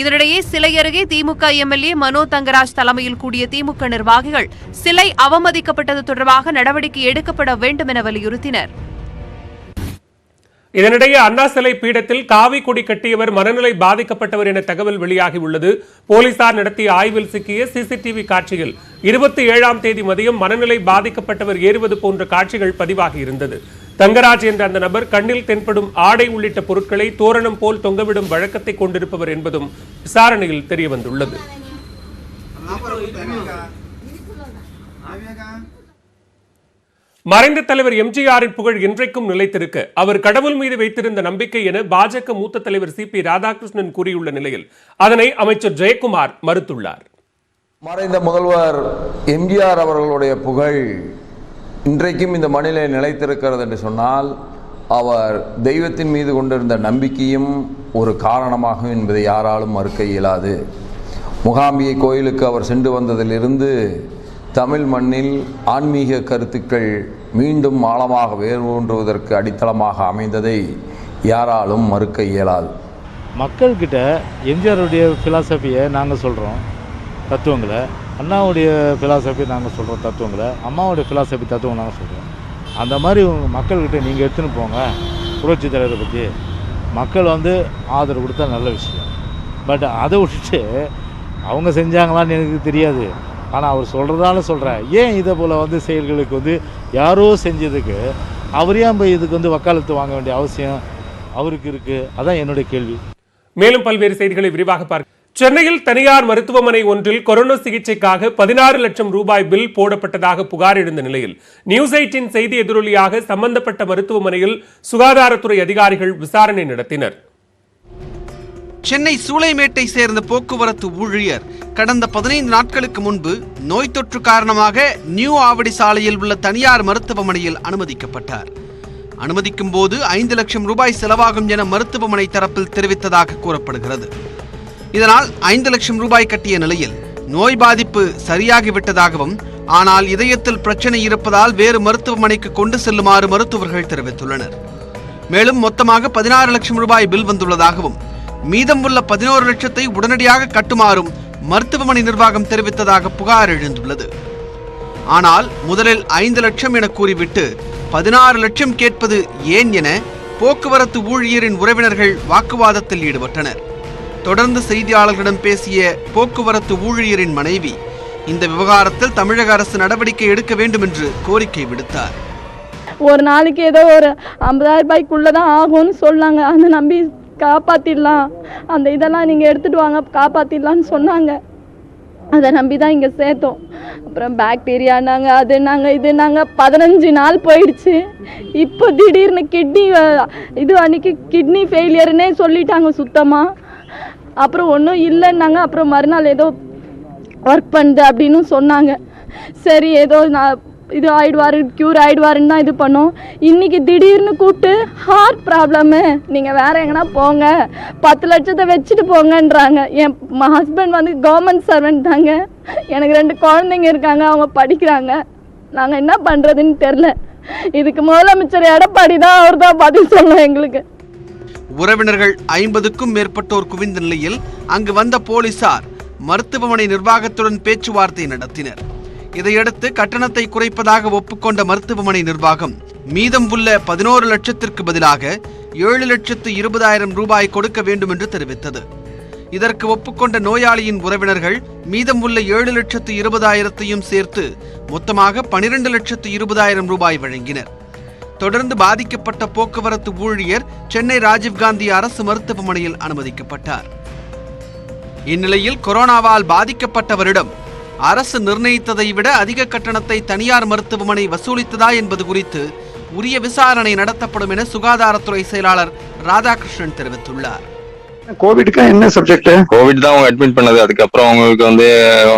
இதனிடையே சிலை அருகே திமுக எம்எல்ஏ மனோ தங்கராஜ் தலைமையில் கூடிய திமுக நிர்வாகிகள் சிலை அவமதிக்கப்பட்டது தொடர்பாக நடவடிக்கை எடுக்கப்பட வேண்டும் என வலியுறுத்தினர். இதனிடையே அண்ணா சிலை பீடத்தில் காவி கொடி கட்டியவர் மனநிலை பாதிக்கப்பட்டவர் என தகவல் வெளியாகியுள்ளது. போலீசார் நடத்திய ஆய்வில் சிக்கிய சிசிடிவி காட்சியில் 27ஆம் தேதி மதியம் மனநிலை பாதிக்கப்பட்டவர் ஏறுவது போன்ற காட்சிகள் பதிவாகியிருந்தது. தங்கராஜ் என்ற அந்த நபர் கண்ணில் தென்படும் ஆடை உள்ளிட்ட பொருட்களை தோரணம் போல் தொங்கவிடும் வழக்கத்தை கொண்டிருப்பவர் என்பதும் விசாரணையில் தெரியவந்துள்ளது. மறைந்த தலைவர் எம்ஜிஆரின் புகழ் இன்றைக்கும் நிலைத்திருக்க அவர் கடவுள் மீது வைத்திருந்த நம்பிக்கை என பாஜக மூத்த தலைவர் சி பி ராதாகிருஷ்ணன் கூறியுள்ள நிலையில் அதனை அமைச்சர் ஜெயக்குமார் மறுத்துள்ளார். மறைந்த முதல்வர் எம்ஜிஆர் அவர்களுடைய புகழ் இன்றைக்கும் இந்த மண்ணிலே நிலைத்திருக்கிறது என்று சொன்னால் அவர் தெய்வத்தின் மீது கொண்டிருந்த நம்பிக்கையும் ஒரு காரணமாகும் என்பதை யாராலும் மறுக்க இயலாது. முகாம்பிகை கோயிலுக்கு அவர் சென்று வந்ததிலிருந்து தமிழ் மண்ணில் ஆன்மீக கருத்துக்கள் மீண்டும் ஆழமாக வேரூன்றுவதற்கு அடித்தளமாக அமைந்ததை யாராலும் மறுக்க இயலாது. மக்கள்கிட்ட எம்ஜிஆருடைய ஃபிலாசபியை நாங்கள் சொல்கிறோம் தத்துவங்களை, அண்ணாவுடைய ஃபிலாசபி நாங்கள் சொல்கிறோம் தத்துவங்களை, அம்மாவுடைய ஃபிலாசபி தத்துவம் நாங்கள் சொல்கிறோம். அந்த மாதிரி மக்கள்கிட்ட நீங்கள் எடுத்துன்னு போங்க புரட்சி தலைவரை பற்றி. மக்கள் ஆதரவு கொடுத்தா நல்ல விஷயம். பட் அதை விட்டுட்டு அவங்க செஞ்சாங்களான்னு எனக்கு தெரியாது. ஆனால் அவர் சொல்கிறதால சொல்கிறேன், ஏன் இதை போல் செயல்களுக்கு யாரோ செஞ்சதுக்கு அவர் ஏன் போய் இதுக்கு வக்காலத்து வாங்க வேண்டிய அவசியம் அவருக்கு இருக்குது? அதான் என்னுடைய கேள்வி. மேலும் பல்வேறு செய்திகளை விரிவாக பார்க்க. சென்னையில் தனியார் மருத்துவமனை ஒன்றில் கொரோனா சிகிச்சைக்காக 16 லட்சம் ரூபாய் பில் போடப்பட்டதாக புகார் எழுந்த நிலையில் நியூஸ் 18 செய்தி எதிரொலியாக சம்பந்தப்பட்ட மருத்துவமனையில் சுகாதாரத்துறை அதிகாரிகள் விசாரணை நடத்தினர். சென்னை சூளைமேட்டை சேர்ந்த போக்குவரத்து ஊழியர் கடந்த 15 நாட்களுக்கு முன்பு நோய் தொற்று காரணமாக நியூ ஆவடி சாலையில் உள்ள தனியார் மருத்துவமனையில் அனுமதிக்கப்பட்டார். அனுமதிக்கும் போது 5 லட்சம் ரூபாய் செலவாகும் என மருத்துவமனை தரப்பில் தெரிவித்ததாக கூறப்படுகிறது. இதனால் 5 லட்சம் ரூபாய் கட்டிய நிலையில் நோய் பாதிப்பு சரியாகிவிட்டதாகவும், ஆனால் இதயத்தில் பிரச்சனை இருப்பதால் வேறு மருத்துவமனைக்கு கொண்டு செல்லுமாறு மருத்துவர்கள் தெரிவித்துள்ளனர். மேலும் மொத்தமாக 16 லட்சம் ரூபாய் பில் வந்துள்ளதாகவும், மீதம் உள்ள 11 லட்சத்தை உடனடியாக கட்டுமாறும் மருத்துவமனை நிர்வாகம் தெரிவித்ததாக புகார் எழுந்துள்ளது. ஆனால் முதலில் 5 லட்சம் என கூறிவிட்டு 16 லட்சம் கேட்பது ஏன் என போக்குவரத்து ஊழியரின் உறவினர்கள் வாக்குவாதத்தில் ஈடுபட்டனர். தொடர்ந்து செய்தியாளர்களிடம் பேசிய போக்குவரத்து ஊழியரின் மனைவி இந்த விவகாரத்தில் தமிழக அரசு நடவடிக்கை எடுக்க வேண்டும் என்று கோரிக்கை விடுத்தார். ஒரு நாளைக்கு ஏதோ ஒரு 50,000 ரூபாய்க்குள்ளதான் ஆகும்னு சொன்னாங்க. அந்த நம்பி காப்பாத்திடலாம், அந்த இதெல்லாம் நீங்க எடுத்துட்டு வாங்க காப்பாத்திடலான்னு சொன்னாங்க. அதை நம்பி தான் இங்கே சேர்த்தோம். அப்புறம் பாக்டீரியானாங்க, அதுனாங்க இதுனாங்க. 15 நாள் போயிடுச்சு. இப்போ திடீர்னு கிட்னி இது அன்னைக்கு கிட்னி ஃபெயிலியர்னே சொல்லிட்டாங்க சுத்தமாக. அப்புறம் ஒன்றும் இல்லைன்னாங்க. அப்புறம் மறுநாள் ஏதோ ஒர்க் பண்ணுது அப்படின்னு சொன்னாங்க. சரி ஏதோ நான் இது ஆயிடுவார் க்யூர் ஆயிடுவாருன்னு தான் இது பண்ணோம். இன்றைக்கி திடீர்னு கூப்பிட்டு ஹார்ட் ப்ராப்ளமு, நீங்கள் வேறு எங்கன்னா போங்க, 10 லட்சத்தை வச்சுட்டு போங்கன்றாங்க. என் ஹஸ்பண்ட் வந்து கவர்மெண்ட் சர்வெண்ட் தாங்க. எனக்கு 2 குழந்தைங்க இருக்காங்க, அவங்க படிக்கிறாங்க. நாங்கள் என்ன பண்ணுறதுன்னு தெரில. இதுக்கு முதலமைச்சர் எடப்பாடி தான், அவர் தான் பதில் சொல்லணும் எங்களுக்கு. உறவினர்கள் 50க்கும் மேற்பட்டோர் குவிந்த நிலையில் அங்கு வந்த போலீசார் மருத்துவமனை நிர்வாகத்துடன் பேச்சுவார்த்தை நடத்தினர். இதையடுத்து கட்டணத்தை குறைப்பதாக ஒப்புக்கொண்ட மருத்துவமனை நிர்வாகம் மீதம் உள்ள 11 லட்சத்திற்கு பதிலாக 7,20,000 ரூபாய் கொடுக்க வேண்டும் என்று தெரிவித்தது. இதற்கு ஒப்புக்கொண்ட நோயாளியின் உறவினர்கள் மீதம் உள்ள 7,20,000 சேர்த்து மொத்தமாக 12,20,000 ரூபாய் வழங்கினர். தொடர்ந்து பாதிக்கப்பட்ட போக்குவரத்து ஊழியர் சென்னை ராஜீவ்காந்தி அரசு மருத்துவமனையில் அனுமதிக்கப்பட்டார். இந்நிலையில் கொரோனாவால் பாதிக்கப்பட்டவரிடம் அரசு நிர்ணயித்ததை விட அதிக கட்டணத்தை தனியார் மருத்துவமனை வசூலித்ததா என்பது குறித்து உரிய விசாரணை நடத்தப்படும் என சுகாதாரத்துறை செயலாளர் ராதாகிருஷ்ணன் தெரிவித்துள்ளார். கோவிட்க்கு என்ன சப்ஜெக்ட்? கோவிட் தான் அவங்க அட்மிட் பண்ணது. அதுக்கப்புறம் அவங்களுக்கு வந்து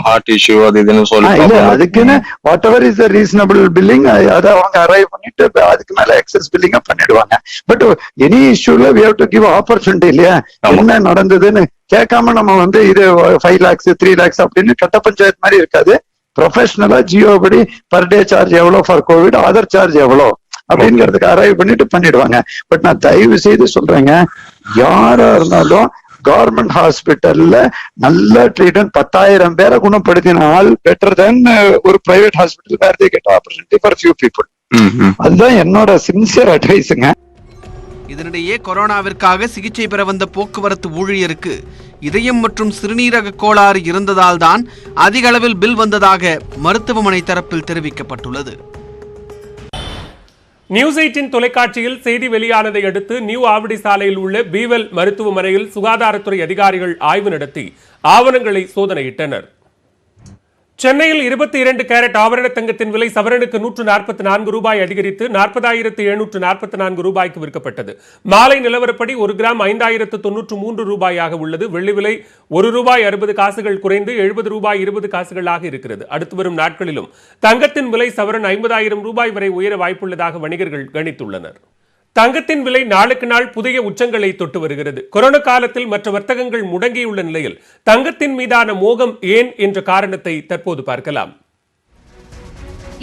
ஹார்ட் இஷ்யூ அது இதுன்னு சொல்லி அதுக்குன்னு whatever is the reasonable billing அதை அவங்க அரைவ் பண்ணிட்டு அதுக்கு மேல எக்ஸஸ் பில்லிங்க பண்ணிடுவாங்க. பட் எனி இஷ்யூல we have to give opportunity இல்லையா? என்ன நடந்ததுன்னு கேட்காம நம்ம வந்து இது 5 lakhs 3 lakhs அப்படின்னு கட்ட பஞ்சாயத்து மாதிரி இருக்காது. ப்ரொஃபஷனலா ஜியோ படி பர் டே சார்ஜ் எவ்வளவு ஃபார் கோவிட், அதர் சார்ஜ் எவ்வளோ அப்படிங்கிறதுக்கு அரைவ் பண்ணிட்டு பண்ணிடுவாங்க. பட் நான் தயவு செய்து சொல்றேங்க, யாரா இருந்தாலும் கவர்மெண்ட் ஹாஸ்பிட்டல்ல நல்ல ட்ரீட்மெண்ட் 10,000 பேரை குணப்படுத்தினால் பெட்டர் தென் ஒரு private hospital where they get opportunity for few people. அதுதான் என்னோட சின்சியர் அட்வைஸுங்க. இதனிடையே கொரோனாவிற்காக சிகிச்சை பெற வந்த போக்குவரத்து ஊழியருக்கு இதயம் மற்றும் சிறுநீரக கோளாறு இருந்ததால் தான் அதிக அளவில் பில் வந்ததாக மருத்துவமனை தரப்பில் தெரிவிக்கப்பட்டுள்ளது. நியூஸ் 18 தொலைக்காட்சியில் செய்தி வெளியானதை அடுத்து நியூ ஆவடி சாலையில் உள்ள பீவல் மருத்துவமனையில் சுகாதாரத்துறை அதிகாரிகள் ஆய்வு நடத்தி ஆவணங்களை சோதனையிட்டனர். சென்னையில் 22 கேரட் ஆபரண தங்கத்தின் விலை சவரனுக்கு 144 ரூபாய் அதிகரித்து 40,744 ரூபாய்க்கு விற்கப்பட்டது. மாலை நிலவரப்படி 1 கிராம் 5,093 ரூபாயாக உள்ளது. வெள்ளி விலை 1 ரூபாய் 60 காசுகள் குறைந்து 70 ரூபாய் 20 காசுகளாக இருக்கிறது. அடுத்து வரும் நாட்களிலும் தங்கத்தின் விலை சவரன் 50,000 ரூபாய் வரை உயர வாய்ப்புள்ளதாக வணிகர்கள் கணித்துள்ளனர். தங்கத்தின் விலை நாளுக்கு நாள் புதிய உச்சங்களை தொட்டு வருகிறது. கொரோனா காலத்தில் மற்ற வர்த்தகங்கள் முடங்கியுள்ள நிலையில் தங்கத்தின் மீதான மோகம் ஏன் என்ற காரணத்தை தற்போது பார்க்கலாம்.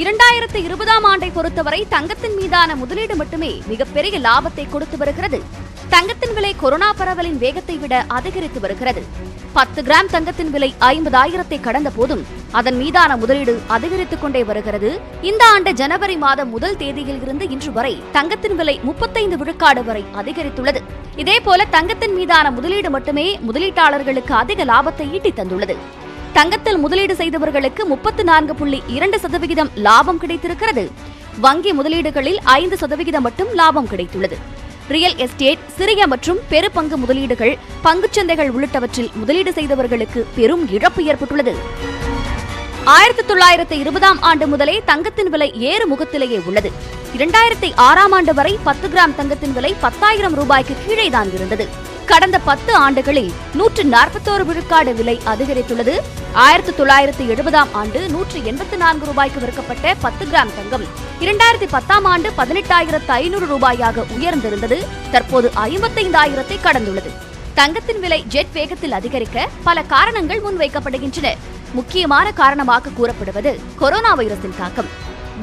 2020ஆம் ஆண்டை பொறுத்தவரை தங்கத்தின் மீதான முதலீடு மட்டுமே மிகப்பெரிய லாபத்தை கொடுத்து வருகிறது. தங்கத்தின் விலை கொரோனா பரவலின் வேகத்தை விட அதிகரித்து வருகிறது. 10 கிராம் தங்கத்தின் விலை 50,000 கடந்த போதும் அதன் மீதான முதலீடு அதிகரித்துக் கொண்டே வருகிறது. இந்த ஆண்டு ஜனவரி மாதம் 1 தேதியில் இருந்து இன்று வரை தங்கத்தின் விலை 35 விழுக்காடு வரை அதிகரித்துள்ளது. இதேபோல தங்கத்தின் மீதான முதலீடு மட்டுமே முதலீட்டாளர்களுக்கு அதிக லாபத்தை ஈட்டி தந்துள்ளது. தங்கத்தில் முதலீடு செய்தவர்களுக்கு 34.2% லாபம் கிடைத்திருக்கிறது. வங்கி முதலீடுகளில் 5% மட்டும் லாபம் கிடைத்துள்ளது. ரியல் எஸ்டேட், சிறிய மற்றும் பெரு பங்கு முதலீடுகள், பங்குச்சந்தைகள் உள்ளிட்டவற்றில் முதலீடு செய்தவர்களுக்கு பெரும் இழப்பு ஏற்பட்டுள்ளது. 1920ஆம் ஆண்டு முதலே தங்கத்தின் விலை ஏறு முகத்திலேயே உள்ளது. 2006ஆம் ஆண்டு வரை 10 கிராம் தங்கத்தின் விலை 10,000 ரூபாய்க்கு கீழேதான் இருந்தது. கடந்த 10 ஆண்டுகளில் 141 விழுக்காடு விலை அதிகரித்துள்ளது. 1970ஆம் ஆண்டு 184 ரூபாய்க்கு விற்கப்பட்ட 10 கிராம் தங்கம் 2010ஆம் ஆண்டு 18,500 ரூபாயாக உயர்ந்திருந்தது. தற்போது 55,000ஐ கடந்துள்ளது. தங்கத்தின் விலை ஜெட் வேகத்தில் அதிகரிக்க பல காரணங்கள் முன்வைக்கப்படுகின்றன. முக்கியமான காரணமாக கூறப்படுவது கொரோனா வைரஸின் தாக்கம்.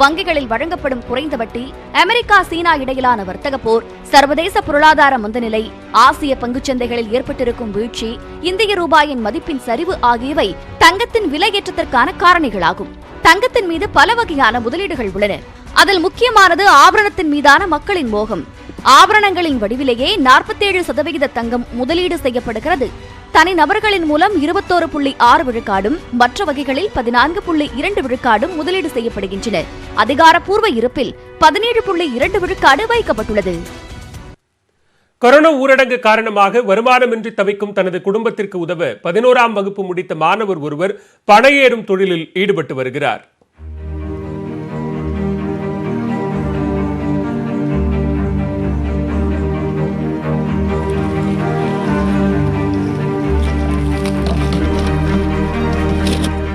வங்கிகளில் வழங்கப்படும் குறைந்த வட்டி, அமெரிக்கா சீனா இடையிலான வர்த்தக போர், சர்வதேச பொருளாதார மந்தநிலை, ஆசிய பங்குச்சந்தைகளில் ஏற்பட்டிருக்கும் வீழ்ச்சி, இந்திய ரூபாயின் மதிப்பின் சரிவு ஆகியவை தங்கத்தின் விலையேற்றத்திற்கான காரணிகளாகும். தங்கத்தின் மீது பல வகையான முதலீடுகள் உள்ளன. அதில் முக்கியமானது ஆபரணத்தின் மீதான மக்களின் மோகம். ஆபரணங்களின் வடிவிலேயே 47% தங்கம் முதலீடு செய்யப்படுகிறது. தனிநபர்களின் மூலம் 21.6 விழுக்காடும், மற்ற வகைகளில் 14.2 விழுக்காடும் முதலீடு செய்யப்படுகின்றன. அதிகாரப்பூர்வ இருப்பில் 17.2 விழுக்காடு வைக்கப்பட்டுள்ளது. கொரோனா ஊரடங்கு காரணமாக வருமானமின்றி தவிக்கும் தனது குடும்பத்திற்கு உதவ 11ஆம் வகுப்பு முடித்த மாணவர் ஒருவர் பனையேறும் தொழிலில் ஈடுபட்டு வருகிறார்.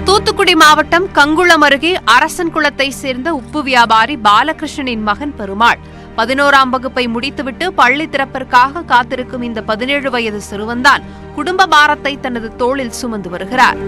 தூத்துக்குடி மாவட்டம் கங்குளம் அருகே அரசன் குளத்தை சேர்ந்த உப்பு வியாபாரி பாலகிருஷ்ணனின் மகன் பெருமாள் 11ஆம் வகுப்பை முடித்துவிட்டு பள்ளி திறப்பிற்காக காத்திருக்கும் இந்த 17 வயது சிறுவன்தான் குடும்ப பாரத்தை தனது தோளில் சுமந்து வருகிறார்.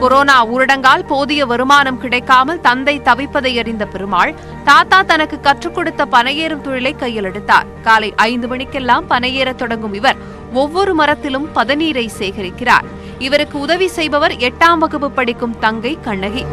கொரோனா ஊரடங்கால் போதிய வருமானம் கிடைக்காமல் தந்தை தவிப்பதை அறிந்த பெருமாள் தாத்தா தனக்கு கற்றுக் கொடுத்த பனையேறும் தொழிலை கையில் எடுத்தார். காலை 5 மணிக்கெல்லாம் பனையேற தொடங்கும் இவர் ஒவ்வொரு மரத்திலும் பதநீரை சேகரிக்கிறார். இவருக்கு உதவி செய்பவர் 8ஆம் வகுப்பு படிக்கும் தங்கை கண்ணகி.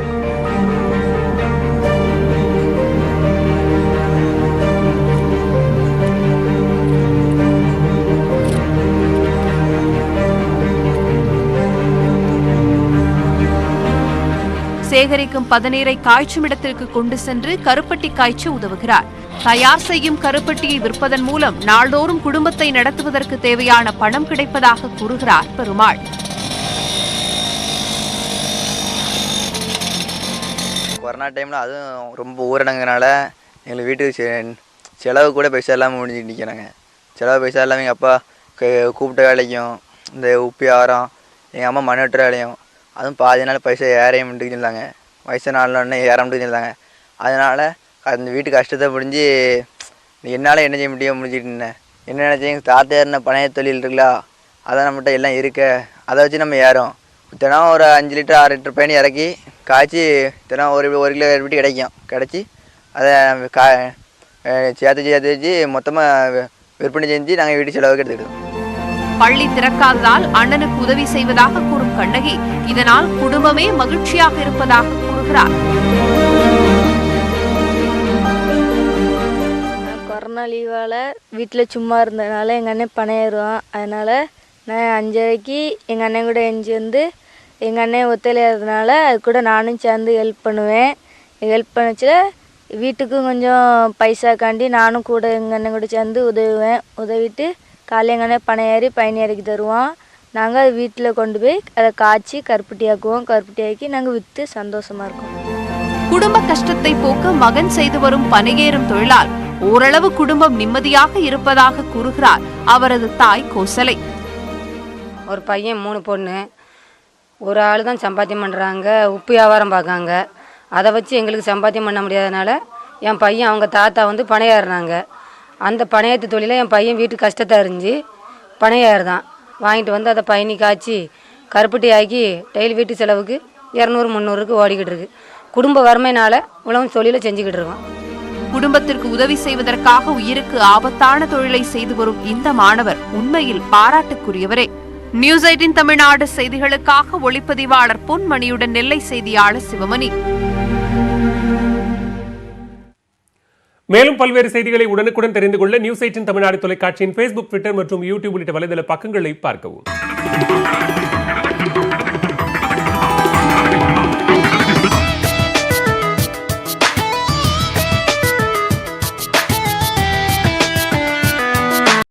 சேகரிக்கும் பதநீரை காய்ச்சும் இடத்திற்கு கொண்டு சென்று கருப்பட்டி காய்ச்ச உதவுகிறார். தயார் செய்யும் கருப்பட்டியை விற்பதன் மூலம் நாள்தோறும் குடும்பத்தை நடத்துவதற்கு தேவையான பணம் கிடைப்பதாக கூறுகிறார் பெருமாள். கொரோனா டைமில் அதுவும் ரொம்ப ஊரடங்குனால எங்களுக்கு வீட்டுக்கு செலவு கூட பைசா இல்லாமல் முடிஞ்சுட்டு நிற்கிறாங்க. செலவு பைசா இல்லாமல் எங்கள் அப்பா கூப்பிட்ட வேலைக்கும் இந்த உப்பு வியாபாரம், எங்கள் அம்மா மண் வெட்டுற வேலையும், அதுவும் பாதி நாள் பைசா ஏறைய முடிஞ்சுட்டு இருந்தாங்க. வயசு நாள்னே ஏற முடிஞ்சுட்டு இருந்தாங்க. அதனால் அந்த வீட்டு கஷ்டத்தை முடிஞ்சு என்னால் என்ன செய்ய முடிஞ்சிட்டு இருந்தேன். என்ன நினச்சேன், எங்கள் தாத்தா ஏறின பணைய தொழில் இருக்குல்ல, அதான் நம்மகிட்ட எல்லாம் இருக்க, அதை வச்சு நம்ம ஏறும். தினம் ஒரு 5 லிட்டர் 6 லிட்டர் பயணி இறக்கி காய்ச்சி தினம் 1 கிலோ வீட்டு கிடச்சி அதை சேர்த்து வச்சு மொத்தமாக விற்பனை செஞ்சு நாங்கள் வீட்டு செலவுக்கு எடுத்துக்கிட்டோம். பள்ளி திறக்காததால் அண்ணனுக்கு உதவி செய்வதாக கூறும் கண்ணகி இதனால் குடும்பமே மகிழ்ச்சியாக இருப்பதாக கூறுகிறார். கொரோனா லீவால் வீட்டில் சும்மா இருந்ததுனால எங்கள் அண்ணன் பனையேறுவான். அதனால் நான் 5:30க்கு எங்கள் அண்ணன் கூட எஞ்சி வந்து எங்கள் அண்ணன் ஒத்தையிலேறதுனால அது கூட நானும் சேர்ந்து ஹெல்ப் பண்ணுவேன். ஹெல்ப் பண்ணச்சில வீட்டுக்கும் கொஞ்சம் பைசாக்காண்டி நானும் கூட எங்கள் அண்ணன் கூட சேர்ந்து உதவுவேன். உதவிட்டு காலையில் எங்கள் அண்ணன் பனையேறி பயணியறைக்கு தருவான். நாங்கள் அதை வீட்டில் கொண்டு போய் அதை காய்ச்சி கருப்பட்டியாக்குவோம். கருப்பட்டியாக்கி நாங்கள் விற்று சந்தோஷமாக இருக்கோம். குடும்ப கஷ்டத்தை போக்க மகன் செய்து வரும் பனையேறும் தொழிலால் ஓரளவு குடும்பம் நிம்மதியாக இருப்பதாக கூறுகிறார் அவரது தாய் கோசலை. ஒரு பையன் 3 பொண்ணு, ஒரு ஆள் தான் சம்பாத்தியம் பண்ணுறாங்க. உப்பு வியாபாரம் பார்க்காங்க. அதை வச்சு எங்களுக்கு சம்பாத்தியம் பண்ண முடியாதனால என் பையன் அவங்க தாத்தா வந்து பனையேறினாங்க. அந்த பனையத்து தொழிலை என் பையன் வீட்டு கஷ்டத்தை அறிஞ்சு பனையாறு தான் வாங்கிட்டு வந்து அதை பயணி காய்ச்சி கருப்பட்டி ஆக்கி டெய்லி வீட்டு செலவுக்கு 200-300க்கு ஓடிக்கிட்டு இருக்கு. குடும்ப வறுமையினால உழவும் தொழிலை செஞ்சுக்கிட்டு இருக்கோம். குடும்பத்திற்கு உதவி செய்வதற்காக உயிருக்கு ஆபத்தான தொழிலை செய்து வரும் இந்த மாணவர் உண்மையில் பாராட்டுக்குரியவரே. நியூஸ் 18 தமிழ்நாடு செய்திகளுக்காக ஒளிப்பதிவாளர் பொன்மணியுடன் நெல்லை செய்தியாளர் சிவமணி. மேலும் பல்வேறு செய்திகளை உடனுக்குடன் தெரிந்து கொள்ள நியூஸ் 18 தமிழ்நாடு தொலைக்காட்சியின் Facebook, Twitter மற்றும் YouTube உள்ளிட்ட வலைதள பக்கங்களை பார்க்கவும்.